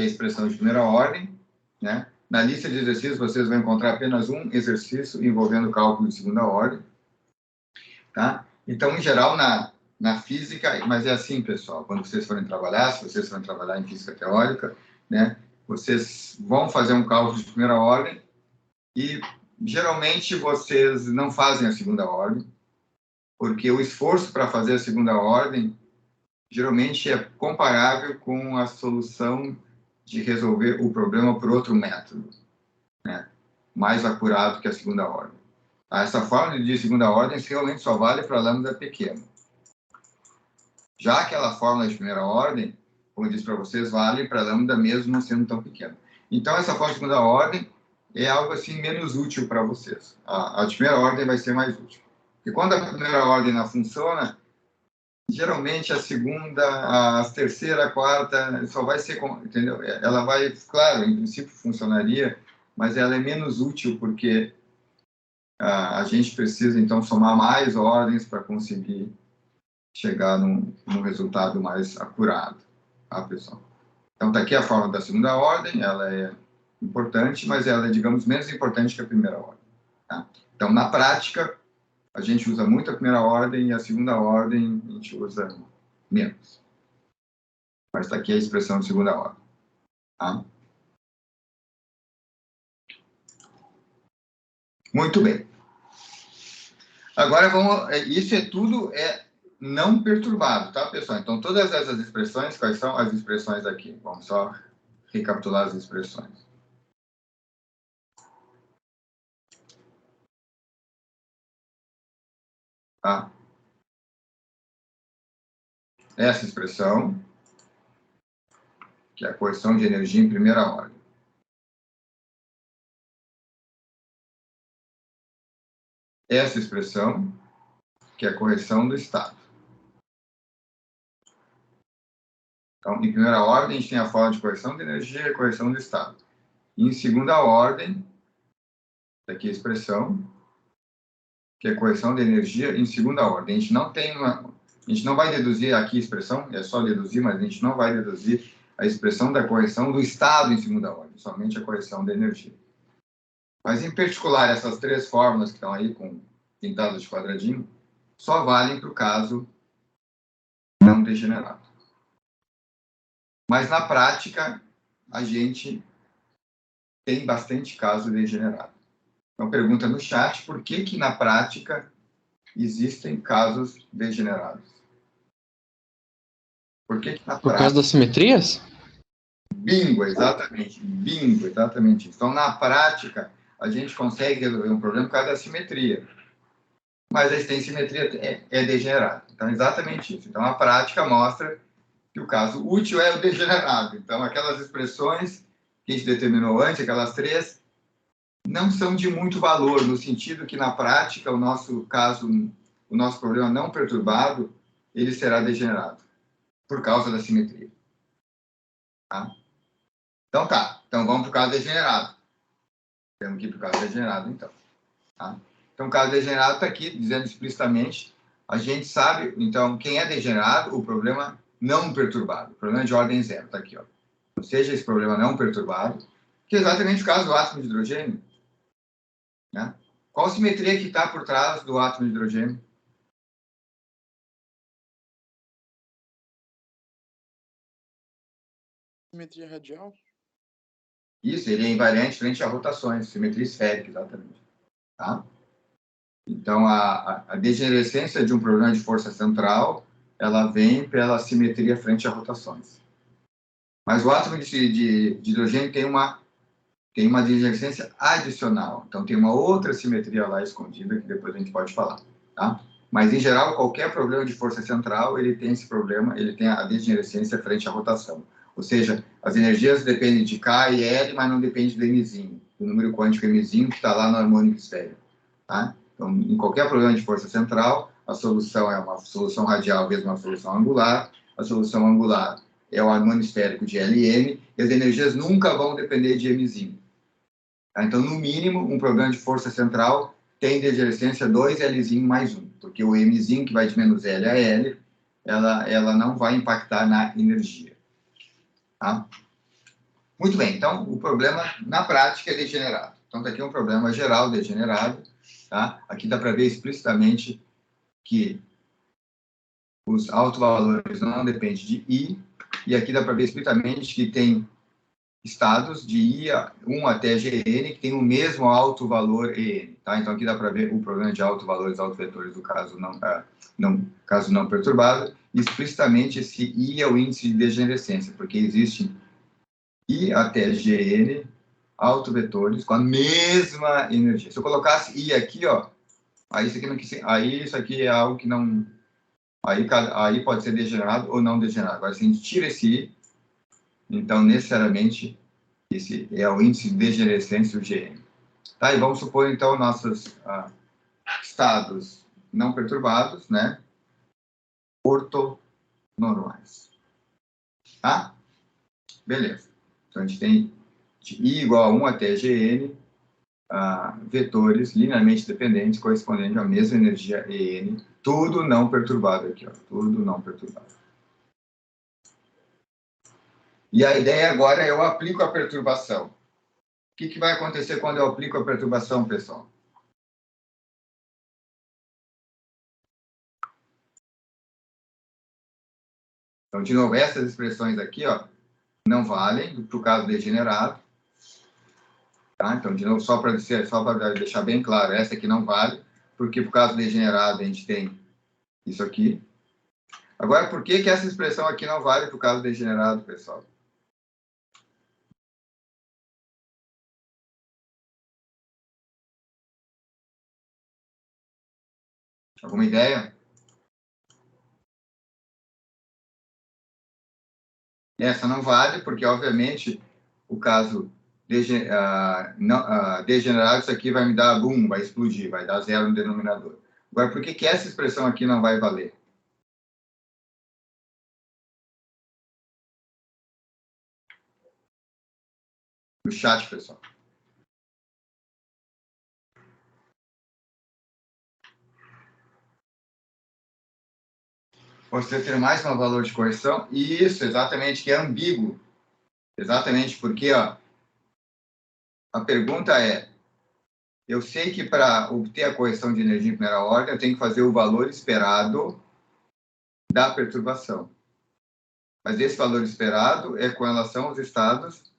a expressão de primeira ordem, né? Na lista de exercícios, vocês vão encontrar apenas um exercício envolvendo cálculo de segunda ordem. Tá? Então, em geral, na física, mas é assim, pessoal, quando vocês forem trabalhar, se vocês forem trabalhar em física teórica, né, vocês vão fazer um cálculo de primeira ordem e, geralmente, vocês não fazem a segunda ordem, porque o esforço para fazer a segunda ordem, geralmente, é comparável com a solução de resolver o problema por outro método, né, mais acurado que a segunda ordem. Essa fórmula de segunda ordem realmente só vale para a lambda pequena. Já aquela fórmula de primeira ordem, como eu disse para vocês, vale para lambda mesmo não sendo tão pequena. Então, essa fórmula de segunda ordem é algo assim menos útil para vocês. A de primeira ordem vai ser mais útil. Porque quando a primeira ordem não funciona, geralmente a segunda, a terceira, a quarta, só vai ser, entendeu? Ela vai, claro, em princípio funcionaria, mas ela é menos útil porque a gente precisa, então, somar mais ordens para conseguir chegar num resultado mais acurado, tá, pessoal? Então, está aqui a fórmula da segunda ordem, ela é importante, mas ela é, digamos, menos importante que a primeira ordem. Tá? Então, na prática, a gente usa muito a primeira ordem e a segunda ordem a gente usa menos. Mas está aqui a expressão de segunda ordem. Tá? Muito bem. Agora, isso é tudo não perturbado, tá, pessoal? Então, todas essas expressões, quais são as expressões aqui? Vamos só recapitular as expressões. Tá? Essa expressão, que é a correção de energia em primeira ordem. Essa expressão, que é a correção do estado. Então, em primeira ordem, a gente tem a fórmula de correção de energia e correção do estado. Em segunda ordem, aqui a expressão, que é correção de energia em segunda ordem. A gente não vai deduzir aqui a expressão, é só deduzir, mas a gente não vai deduzir a expressão da correção do estado em segunda ordem, somente a correção da energia. Mas, em particular, essas três fórmulas que estão aí com pintadas de quadradinho, só valem para o caso não degenerado. Mas, na prática, a gente tem bastante caso degenerado. Então, pergunta no chat por que na prática existem casos degenerados. Por que na prática...
Por causa das simetrias?
Bingo, exatamente. Bingo, exatamente. Então, na prática, a gente consegue resolver um problema por causa da simetria. Mas a simetria é degenerado. Então, exatamente isso. Então, a prática mostra que o caso útil é o degenerado. Então, aquelas expressões que a gente determinou antes, aquelas três, não são de muito valor, no sentido que, na prática, o nosso problema não perturbado, ele será degenerado, por causa da simetria. Tá? Então, tá. Então, vamos para o caso degenerado. Temos que ir para o caso degenerado, então. Tá? Então, o caso degenerado está aqui, dizendo explicitamente, a gente sabe, então, quem é degenerado, o problema não perturbado. O problema é de ordem zero, está aqui, ó. Ou seja, esse problema não perturbado, que é exatamente o caso do átomo de hidrogênio. Né? Qual simetria que está por trás do átomo de hidrogênio?
Simetria radial?
Isso, ele é invariante frente a rotações, simetria esférica, exatamente. Tá? Então, a degenerescência de um problema de força central, ela vem pela simetria frente a rotações. Mas o átomo de hidrogênio tem uma degenerescência adicional. Então, tem uma outra simetria lá escondida, que depois a gente pode falar. Tá? Mas, em geral, qualquer problema de força central, ele tem esse problema, ele tem a degenerescência frente à rotação. Ou seja, as energias dependem de K e L, mas não dependem do Mzinho, do número quântico Mzinho, que está lá no harmônico esférico. Tá? Então, em qualquer problema de força central, a solução é uma solução radial vezes uma solução angular. A solução angular é o harmônico esférico de Lm, e as energias nunca vão depender de Mzinho. Tá? Então, no mínimo, um problema de força central tem degenerescência 2Lzinho mais 1, porque o Mzinho, que vai de menos L a L, ela não vai impactar na energia. Tá? Muito bem, então, o problema na prática é degenerado. Então, está aqui um problema geral degenerado. Tá? Aqui dá para ver explicitamente que os autovalores não dependem de I, e aqui dá para ver explicitamente que tem estados de I1 até Gn que tem o mesmo alto valor En. Tá? Então, aqui dá para ver o problema de autovalores, autovetores, do caso caso não perturbado, e explicitamente esse I é o índice de degenerescência, porque existe I até Gn autovetores com a mesma energia. Se eu colocasse I aqui, ó, aí isso aqui é algo que não... Aí pode ser degenerado ou não degenerado. Agora, se a gente tira esse I, então, necessariamente, esse é o índice de degenerescência, o Gn. Tá? E vamos supor, então, nossos estados não perturbados, né? Ortonormais. Tá? Beleza. Então, a gente tem de I igual a 1 até Gn, vetores linearmente dependentes correspondentes à mesma energia En, tudo não perturbado aqui, ó, tudo não perturbado. E a ideia agora é eu aplico a perturbação. O que vai acontecer quando eu aplico a perturbação, pessoal? Então, de novo, essas expressões aqui, ó, não valem para o caso degenerado. Tá? Então, de novo, só para deixar bem claro, essa aqui não vale, porque para o caso degenerado a gente tem isso aqui. Agora, por que essa expressão aqui não vale para o caso degenerado, pessoal? Alguma ideia? Essa não vale, porque, obviamente, o caso degenerado, isso aqui vai me dar boom, vai explodir, vai dar zero no denominador. Agora, por que essa expressão aqui não vai valer? No chat, pessoal. Você ter mais um valor de correção? Isso, exatamente, que é ambíguo. Exatamente, porque ó, a pergunta é, eu sei que para obter a correção de energia em primeira ordem, eu tenho que fazer o valor esperado da perturbação. Mas esse valor esperado é com relação aos estados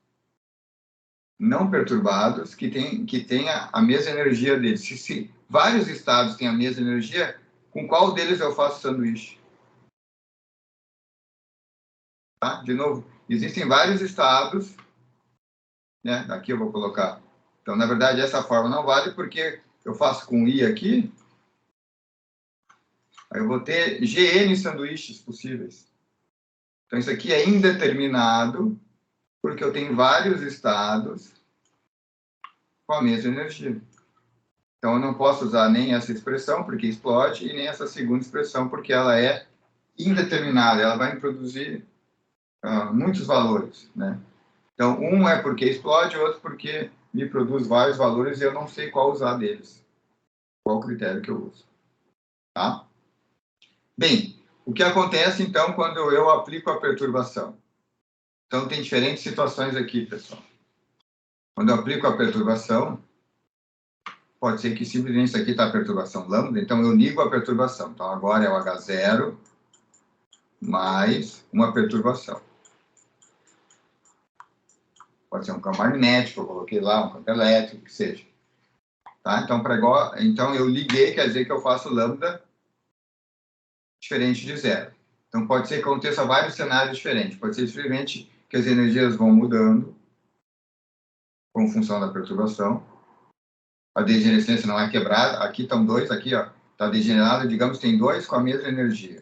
não perturbados que tem a mesma energia deles. Se vários estados têm a mesma energia, com qual deles eu faço sanduíche? Tá? De novo, existem vários estados, né? Aqui eu vou colocar. Então, na verdade, essa forma não vale porque eu faço com I aqui, aí eu vou ter Gn sanduíches possíveis. Então, isso aqui é indeterminado porque eu tenho vários estados com a mesma energia. Então, eu não posso usar nem essa expressão, porque explode, e nem essa segunda expressão, porque ela é indeterminada. Ela vai produzir muitos valores, né? Então, um é porque explode, outro porque me produz vários valores e eu não sei qual usar deles. Qual critério que eu uso. Tá? Bem, o que acontece, então, quando eu aplico a perturbação? Então, tem diferentes situações aqui, pessoal. Quando eu aplico a perturbação, pode ser que simplesmente isso aqui está a perturbação lambda, então eu ligo a perturbação. Então, agora é o H0 mais uma perturbação. Pode ser um campo magnético, eu coloquei lá, um campo elétrico, o que seja. Tá? Então, eu liguei, quer dizer que eu faço lambda diferente de zero. Então, pode ser que aconteça vários cenários diferentes. Pode ser simplesmente que as energias vão mudando como função da perturbação. A degenerescência não é quebrada. Aqui estão dois, aqui está degenerado, digamos que tem dois com a mesma energia.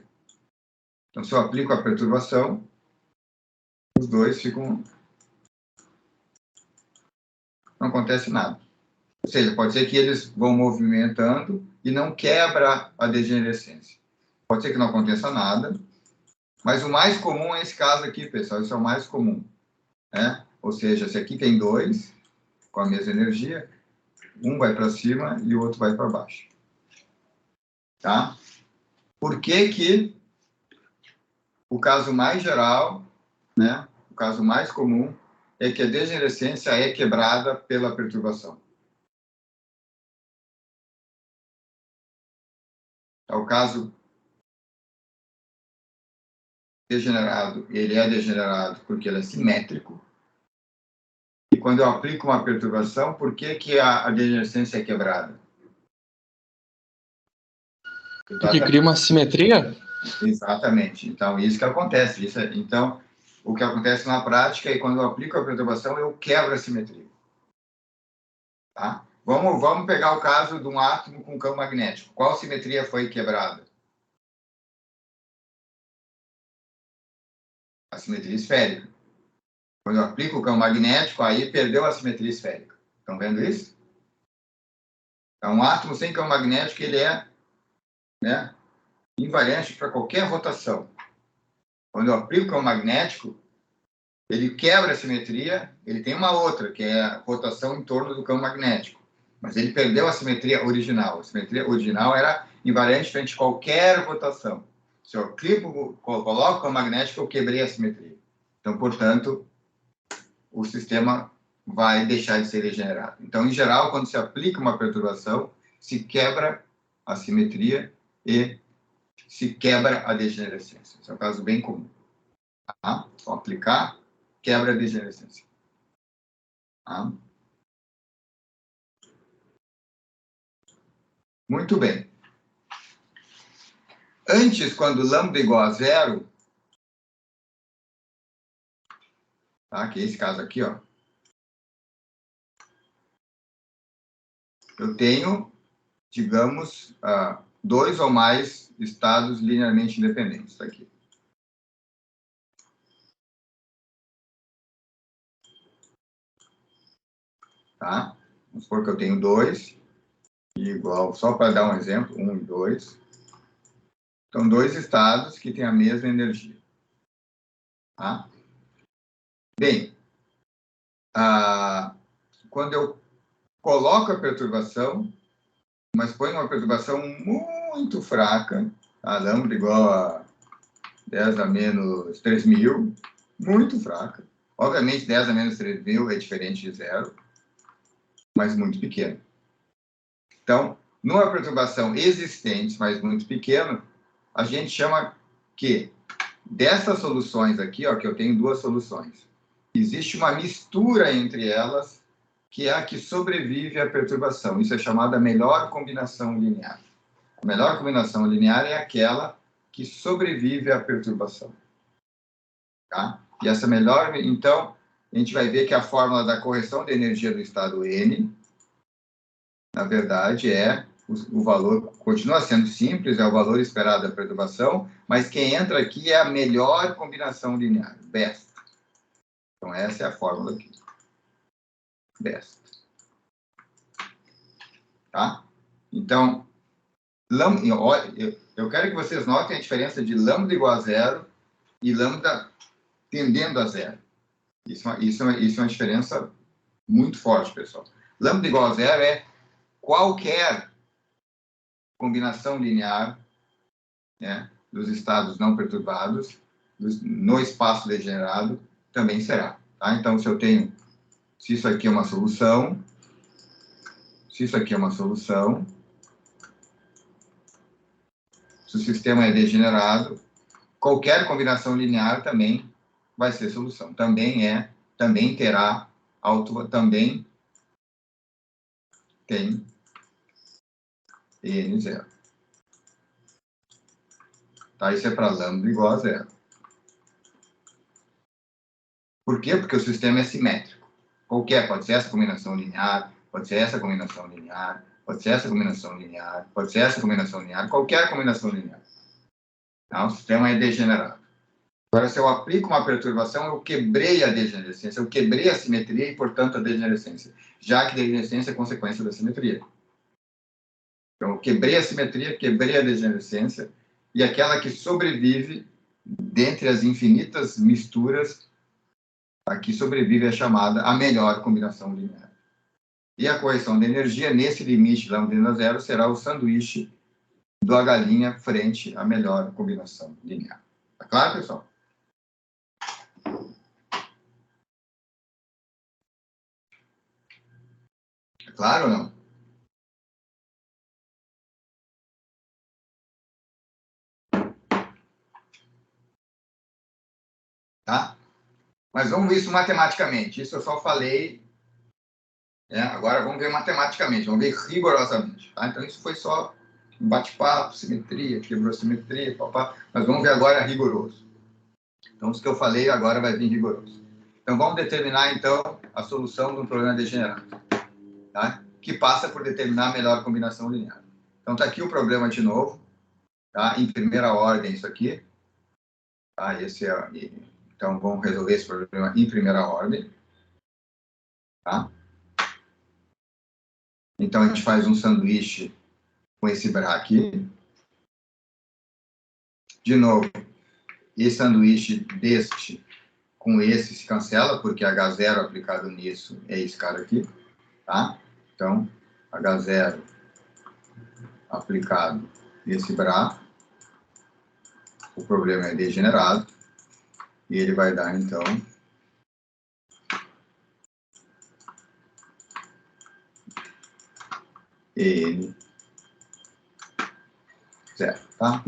Então, se eu aplico a perturbação, os dois ficam... não acontece nada. Ou seja, pode ser que eles vão movimentando e não quebra a degenerescência. Pode ser que não aconteça nada, mas o mais comum é esse caso aqui, pessoal. Isso é o mais comum, né? Ou seja, se aqui tem dois com a mesma energia, um vai para cima e o outro vai para baixo. Tá? Por que o caso mais geral, né, o caso mais comum, é que a degenerescência é quebrada pela perturbação? É o caso degenerado, ele é degenerado porque ele é simétrico. E quando eu aplico uma perturbação, por que a degenerescência é quebrada?
Porque cria uma simetria?
Exatamente. Então, isso que acontece. Então, o que acontece na prática é que quando eu aplico a perturbação, eu quebro a simetria. Tá? Vamos pegar o caso de um átomo com campo magnético. Qual simetria foi quebrada? A simetria esférica. Quando eu aplico o campo magnético, aí perdeu a simetria esférica. Estão vendo isso? Então, um átomo sem campo magnético, ele é, né, invariante para qualquer rotação. Quando eu aplico o campo magnético, ele quebra a simetria, ele tem uma outra, que é a rotação em torno do campo magnético. Mas ele perdeu a simetria original. A simetria original era invariante frente a qualquer rotação. Se eu coloco o campo magnético, eu quebrei a simetria. Então, portanto, o sistema vai deixar de ser degenerado. Então, em geral, quando se aplica uma perturbação, se quebra a simetria e se quebra a degenerescência. Esse é um caso bem comum. Tá? Então, aplicar, quebra a degenerescência. Tá? Muito bem. Antes, quando lambda igual a zero, tá? Que é esse caso aqui, ó, eu tenho, digamos, dois ou mais estados linearmente independentes. Tá aqui. Tá? Vamos supor que eu tenho dois, igual, só para dar um exemplo, 1 e 2. Então, dois estados que têm a mesma energia. Tá? Bem, quando eu coloco a perturbação, mas põe uma perturbação muito fraca, a lambda igual a 10 a menos 3.000, muito fraca. Obviamente, 10 a menos 3.000 é diferente de zero, mas muito pequeno. Então, numa perturbação existente, mas muito pequeno, a gente chama que dessas soluções aqui, ó, que eu tenho duas soluções, existe uma mistura entre elas, que é a que sobrevive à perturbação. Isso é chamada melhor combinação linear. A melhor combinação linear é aquela que sobrevive à perturbação. Tá? E essa melhor... Então, a gente vai ver que a fórmula da correção de energia do estado N, na verdade, o valor continua sendo simples, é o valor esperado da perturbação, mas quem entra aqui é a melhor combinação linear, best. Então, essa é a fórmula aqui. Best. Tá? Então, eu quero que vocês notem a diferença de lambda igual a zero e lambda tendendo a zero. Isso é uma diferença muito forte, pessoal. Lambda igual a zero é qualquer combinação linear, né, dos estados não perturbados no espaço degenerado também será. Tá? Então, se isso aqui é uma solução, se o sistema é degenerado, qualquer combinação linear também vai ser solução. Também terá também tem EN0. Tá? Isso é para lambda igual a 0. Por quê? Porque o sistema é simétrico. Qualquer, pode ser essa combinação linear, pode ser essa combinação linear, pode ser essa combinação linear, pode ser essa combinação linear, qualquer combinação linear. Tá? O sistema é degenerado. Agora, se eu aplico uma perturbação, eu quebrei a degenerescência, eu quebrei a simetria e, portanto, a degenerescência, já que a degenerescência é consequência da simetria. Então, eu quebrei a simetria, quebrei a degenerescência, e aquela que sobrevive, dentre as infinitas misturas, a que sobrevive é chamada a melhor combinação linear. E a correção de energia, nesse limite lambda 0, será o sanduíche do H' frente à melhor combinação linear. Tá claro, pessoal? É claro ou não? Tá? Mas vamos ver isso matematicamente. Isso eu só falei. Agora vamos ver matematicamente, vamos ver rigorosamente. Tá? Então isso foi só um bate-papo, simetria, quebrou a simetria, papá. Mas vamos ver agora rigoroso. Então isso que eu falei agora vai vir rigoroso. Então vamos determinar então a solução de um problema degenerado, tá? Que passa por determinar a melhor combinação linear. Então está aqui o problema de novo, tá? Em primeira ordem isso aqui. Tá? Então vamos resolver esse problema em primeira ordem. Tá? Então a gente faz um sanduíche com esse Bra aqui. De novo, esse sanduíche deste com esse se cancela, porque H0 aplicado nisso é esse cara aqui. Tá? Então, H0 aplicado nesse Bra, o problema é degenerado, e ele vai dar, então, EN0, tá?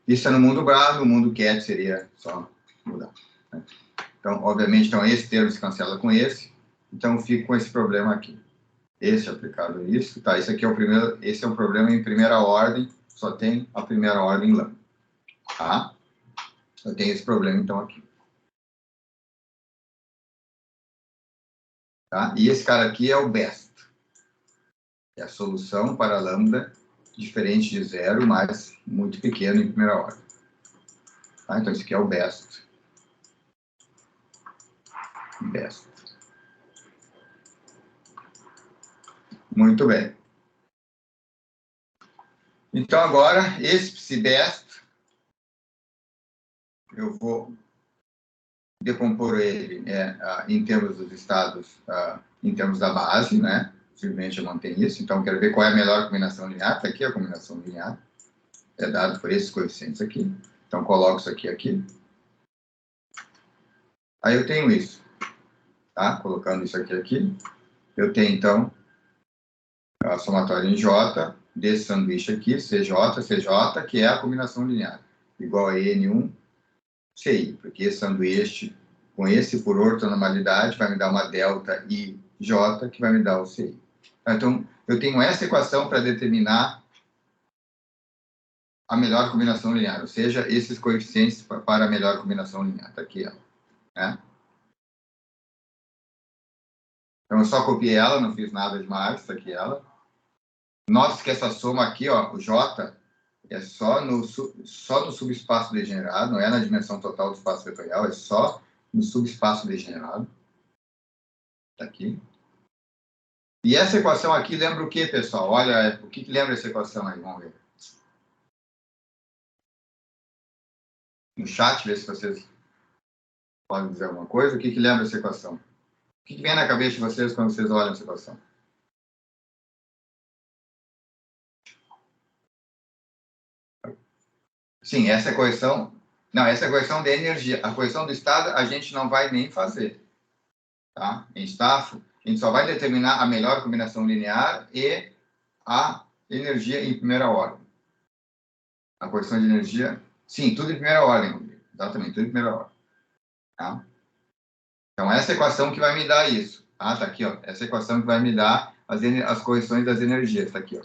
Isso é no mundo Bra, no mundo Cat seria só mudar. Né? Então, obviamente, então, esse termo se cancela com esse, então eu fico com esse problema aqui. Esse aplicado a isso, tá? Esse aqui é o primeiro, esse é um problema em primeira ordem, só tem a primeira ordem lambda, tá? Eu tenho esse problema, então, aqui. Tá? E esse cara aqui é o best. É a solução para lambda diferente de zero, mas muito pequeno em primeira ordem. Tá? Então, esse aqui é o best. Best. Muito bem. Então, agora, esse best, eu vou decompor ele em termos dos estados, em termos da base, né? Simplesmente eu mantenho isso. Então, quero ver qual é a melhor combinação linear. Está aqui a combinação linear. É dado por esses coeficientes aqui. Então, coloco isso aqui. Aí eu tenho isso. Tá? Colocando isso aqui. Eu tenho, então, a somatória em J desse sanduíche aqui, CJ, que é a combinação linear. Igual a N1, CI. Porque esse sanduíche, com esse por ortonormalidade, vai me dar uma delta IJ, que vai me dar o CI. Então, eu tenho essa equação para determinar a melhor combinação linear, ou seja, esses coeficientes para a melhor combinação linear. Está aqui ela. Né? Então, eu só copiei ela, não fiz nada demais, está aqui ela. Note que essa soma aqui, ó, o J, é só no subespaço degenerado, não é na dimensão total do espaço vetorial, é só no subespaço degenerado. Está aqui. E essa equação aqui lembra o que, pessoal? Olha, o que lembra essa equação aí? Vamos ver. No chat, ver se vocês podem dizer alguma coisa. O que lembra essa equação? O que vem na cabeça de vocês quando vocês olham essa equação? Sim, essa é a correção. Não, essa é a correção de energia. A correção do estado a gente não vai nem fazer. Tá? A gente só vai determinar a melhor combinação linear e a energia em primeira ordem. A correção de energia, sim, tudo em primeira ordem, Rodrigo. Exatamente, tudo em primeira ordem. Tá? Então, essa equação que vai me dar isso. Ah, tá aqui, ó. Essa equação que vai me dar as correções das energias. Tá aqui, ó.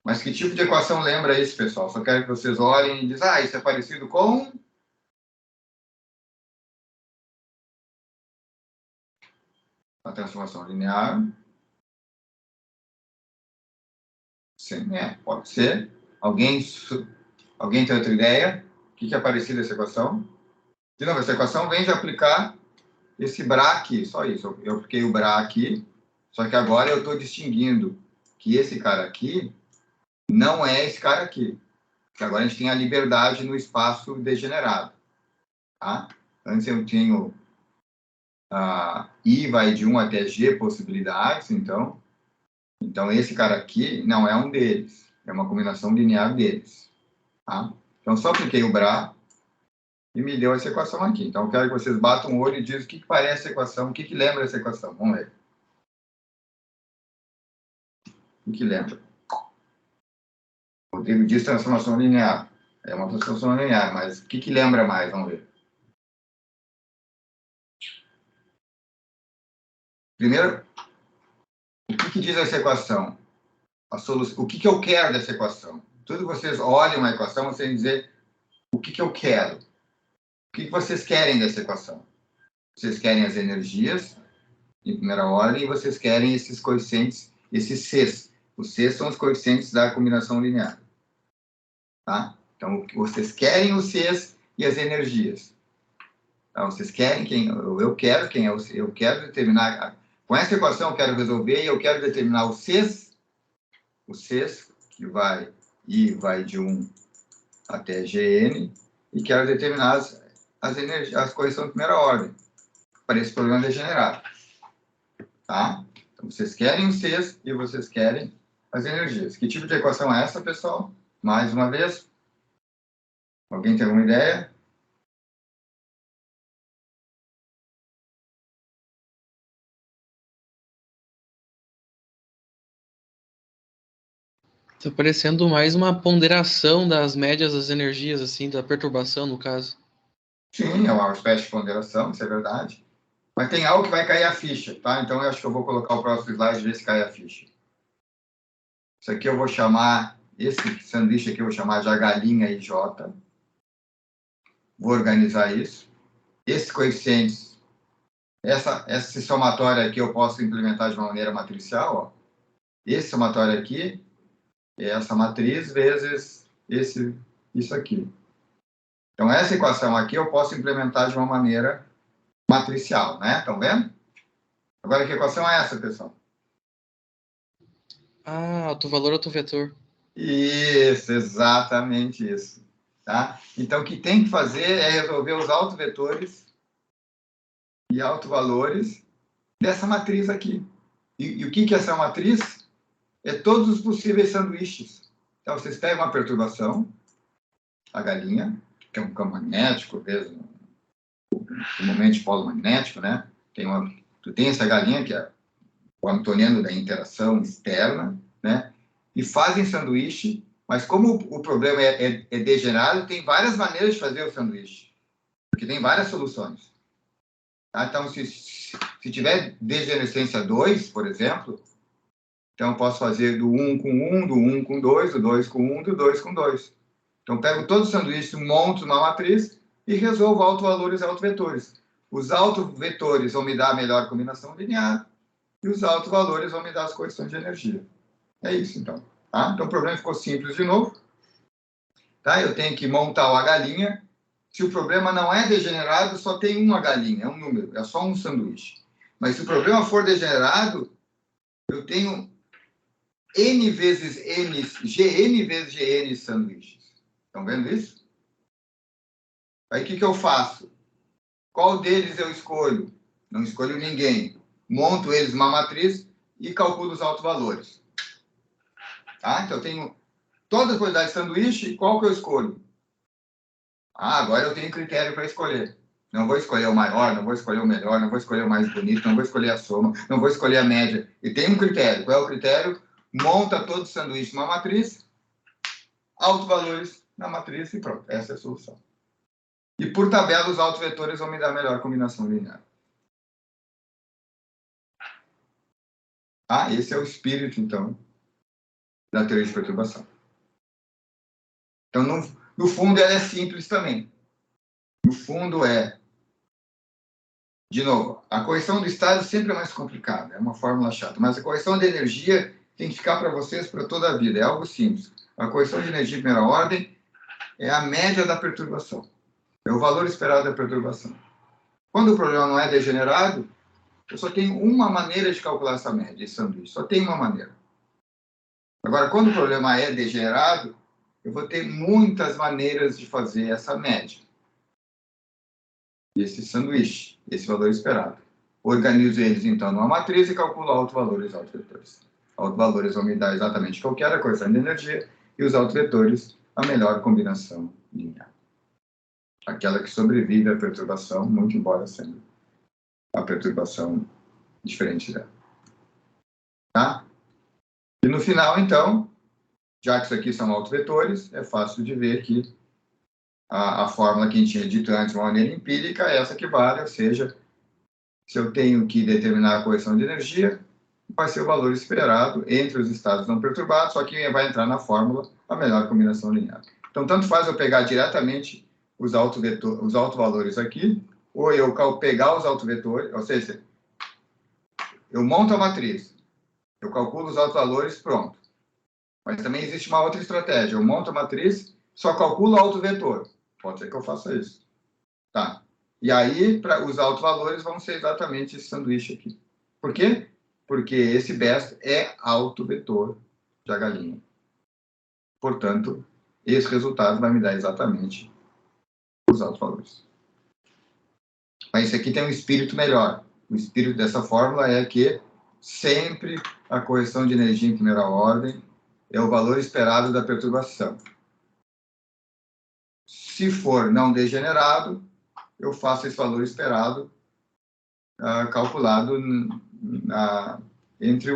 Mas que tipo de equação lembra isso, pessoal? Só quero que vocês olhem e dizem, isso é parecido com... a transformação linear. Sim, pode ser. Alguém tem outra ideia? O que é parecido essa equação? De novo, essa equação vem de aplicar esse Bra aqui, só isso. Eu apliquei o Bra aqui, só que agora eu estou distinguindo que esse cara aqui não é esse cara aqui. Porque agora a gente tem a liberdade no espaço degenerado. Tá? Antes eu tenho I vai de 1 até G possibilidades, então esse cara aqui não é um deles. É uma combinação linear deles. Tá? Então, só apliquei o Bra e me deu essa equação aqui. Então, eu quero que vocês batam o olho e dizem o que parece essa equação, o que lembra essa equação. Vamos ver. O que lembra? O Rodrigo diz transformação linear. É uma transformação linear, mas o que lembra mais? Vamos ver. Primeiro, o que diz essa equação? A solução, o que eu quero dessa equação? Tudo que vocês olhem uma equação, vocês dizer o que eu quero. O que vocês querem dessa equação? Vocês querem as energias, em primeira ordem, e vocês querem esses coeficientes, esses Cs. Os Cs são os coeficientes da combinação linear. Tá? Então, vocês querem os Cs e as energias. Então, vocês querem eu quero quem é o C. Eu quero determinar... Com essa equação, eu quero resolver e eu quero determinar os Cs, que I vai de 1 até Gn, e quero determinar as correções de primeira ordem para esse problema degenerado. Tá? Então, vocês querem os Cs e vocês querem as energias. Que tipo de equação é essa, pessoal? Mais uma vez. Alguém tem alguma ideia?
Tá parecendo mais uma ponderação das médias das energias, assim, da perturbação, no caso.
Sim, é uma espécie de ponderação, isso é verdade. Mas tem algo que vai cair a ficha, tá? Então, eu acho que eu vou colocar o próximo slide e ver se cai a ficha. Isso aqui eu vou chamar, esse sanduíche aqui eu vou chamar de a galinha IJ. Vou organizar isso. Esses coeficientes, esse somatório aqui eu posso implementar de uma maneira matricial, ó. Esse somatório aqui é essa matriz vezes isso aqui. Então, essa equação aqui eu posso implementar de uma maneira matricial, né? Estão vendo? Agora, que equação é essa, pessoal?
Autovalor, autovetor.
Isso, exatamente isso. Tá? Então, o que tem que fazer é resolver os autovetores e autovalores dessa matriz aqui. E o que é essa matriz? É todos os possíveis sanduíches. Então, vocês têm uma perturbação, a galinha, que é um campo magnético, mesmo, comumente polo magnético, né? Tu tem essa galinha, que é o hamiltoniano da interação externa, né? E fazem sanduíche, mas como o problema é degenerado, tem várias maneiras de fazer o sanduíche, porque tem várias soluções. Tá? Então, se tiver degenerescência 2, por exemplo, então eu posso fazer do 1 com 1, do 1 com 2, do 2 com 1, do 2 com 2. Então, pego todos os sanduíches, monto uma matriz e resolvo autovalores e autovetores. Os autovetores vão me dar a melhor combinação linear e os autovalores vão me dar as correções de energia. É isso, então. Tá? Então, o problema ficou simples de novo. Tá? Eu tenho que montar a galinha. Se o problema não é degenerado, só tem uma galinha, é um número, é só um sanduíche. Mas se o problema for degenerado, eu tenho N vezes N, GN vezes GN sanduíches. Estão vendo isso? Aí, o que eu faço? Qual deles eu escolho? Não escolho ninguém. Monto eles numa matriz e calculo os autovalores. Tá? Então, eu tenho todas as quantidades de sanduíche, qual que eu escolho? Agora eu tenho critério para escolher. Não vou escolher o maior, não vou escolher o melhor, não vou escolher o mais bonito, não vou escolher a soma, não vou escolher a média. E tem um critério. Qual é o critério? Monta todo o sanduíche numa matriz, autovalores na matriz e pronto. Essa é a solução. E por tabela, os autovetores vão me dar a melhor combinação linear. Tá? Esse é o espírito, então, da teoria de perturbação. Então, no fundo, ela é simples também. No fundo, de novo, a correção do estado sempre é mais complicada, é uma fórmula chata, mas a correção de energia tem que ficar para vocês para toda a vida, é algo simples. A correção de energia em primeira ordem é a média da perturbação, é o valor esperado da perturbação. Quando o problema não é degenerado, eu só tenho uma maneira de calcular essa média, esse sanduíche, só tem uma maneira. Agora, quando o problema é degenerado, eu vou ter muitas maneiras de fazer essa média. Esse sanduíche, esse valor esperado. Organizo eles, então, numa matriz e calculo autovalores e autovetores. Autovalores vão me dar exatamente qual que era a correção de energia e os autovetores, a melhor combinação linear. Aquela que sobrevive à perturbação, muito embora sendo a perturbação diferente dela. Tá? E no final, então, já que isso aqui são autovetores, é fácil de ver que a fórmula que a gente tinha dito antes, de uma maneira empírica, é essa que vale, ou seja, se eu tenho que determinar a correção de energia, vai ser o valor esperado entre os estados não perturbados, só que vai entrar na fórmula a melhor combinação linear. Então, tanto faz eu pegar diretamente os autovalores aqui, ou eu pegar os autovetores, ou seja, eu monto a matriz, eu calculo os autovalores, pronto. Mas também existe uma outra estratégia, eu monto a matriz, só calculo o autovetor. Pode ser que eu faça isso. Tá. E aí, os autovalores vão ser exatamente esse sanduíche aqui. Por quê? Porque esse best é autovetor de H'. Portanto, esse resultado vai me dar exatamente os autovalores. Mas esse aqui tem um espírito melhor. O espírito dessa fórmula é que sempre a correção de energia em primeira ordem é o valor esperado da perturbação. Se for não degenerado, eu faço esse valor esperado calculado entre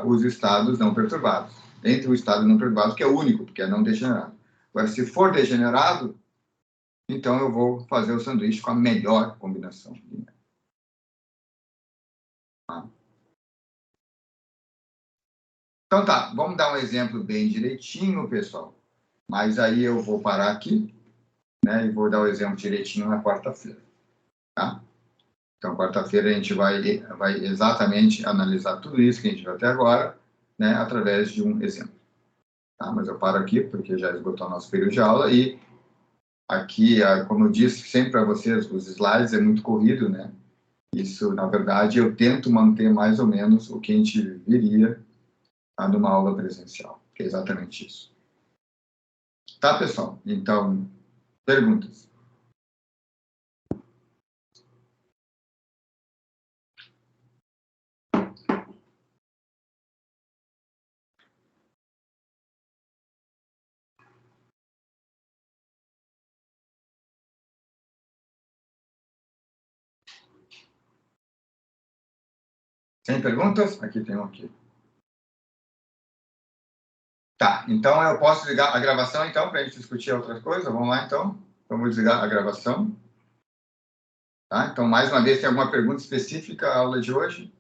os estados não perturbados. Entre o estado não perturbado, que é o único, porque é não degenerado. Agora, se for degenerado, então eu vou fazer o sanduíche com a melhor combinação. Tá? Então tá, vamos dar um exemplo bem direitinho, pessoal. Mas aí eu vou parar aqui, né, e vou dar o exemplo direitinho na quarta-feira. Tá? Então, quarta-feira a gente vai exatamente analisar tudo isso que a gente viu até agora, né, através de um exemplo. Tá? Mas eu paro aqui, porque já esgotou o nosso período de aula, e aqui, como eu disse sempre para vocês, os slides é muito corrido, né? Isso, na verdade, eu tento manter mais ou menos o que a gente viria numa aula presencial, que é exatamente isso. Tá, pessoal? Então, perguntas? Sem perguntas? Aqui tem um aqui. Tá, então eu posso desligar a gravação, então, para a gente discutir outras coisas? Vamos lá, então? Vamos desligar a gravação. Tá? Então, mais uma vez, tem alguma pergunta específica à aula de hoje?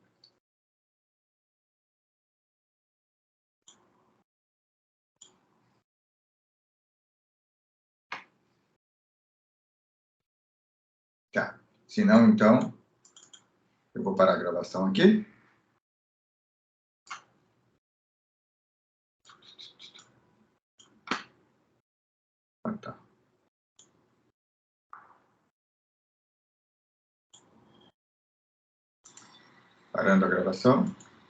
Tá. Se não, então, eu vou parar a gravação aqui. Tá. Parando a gravação.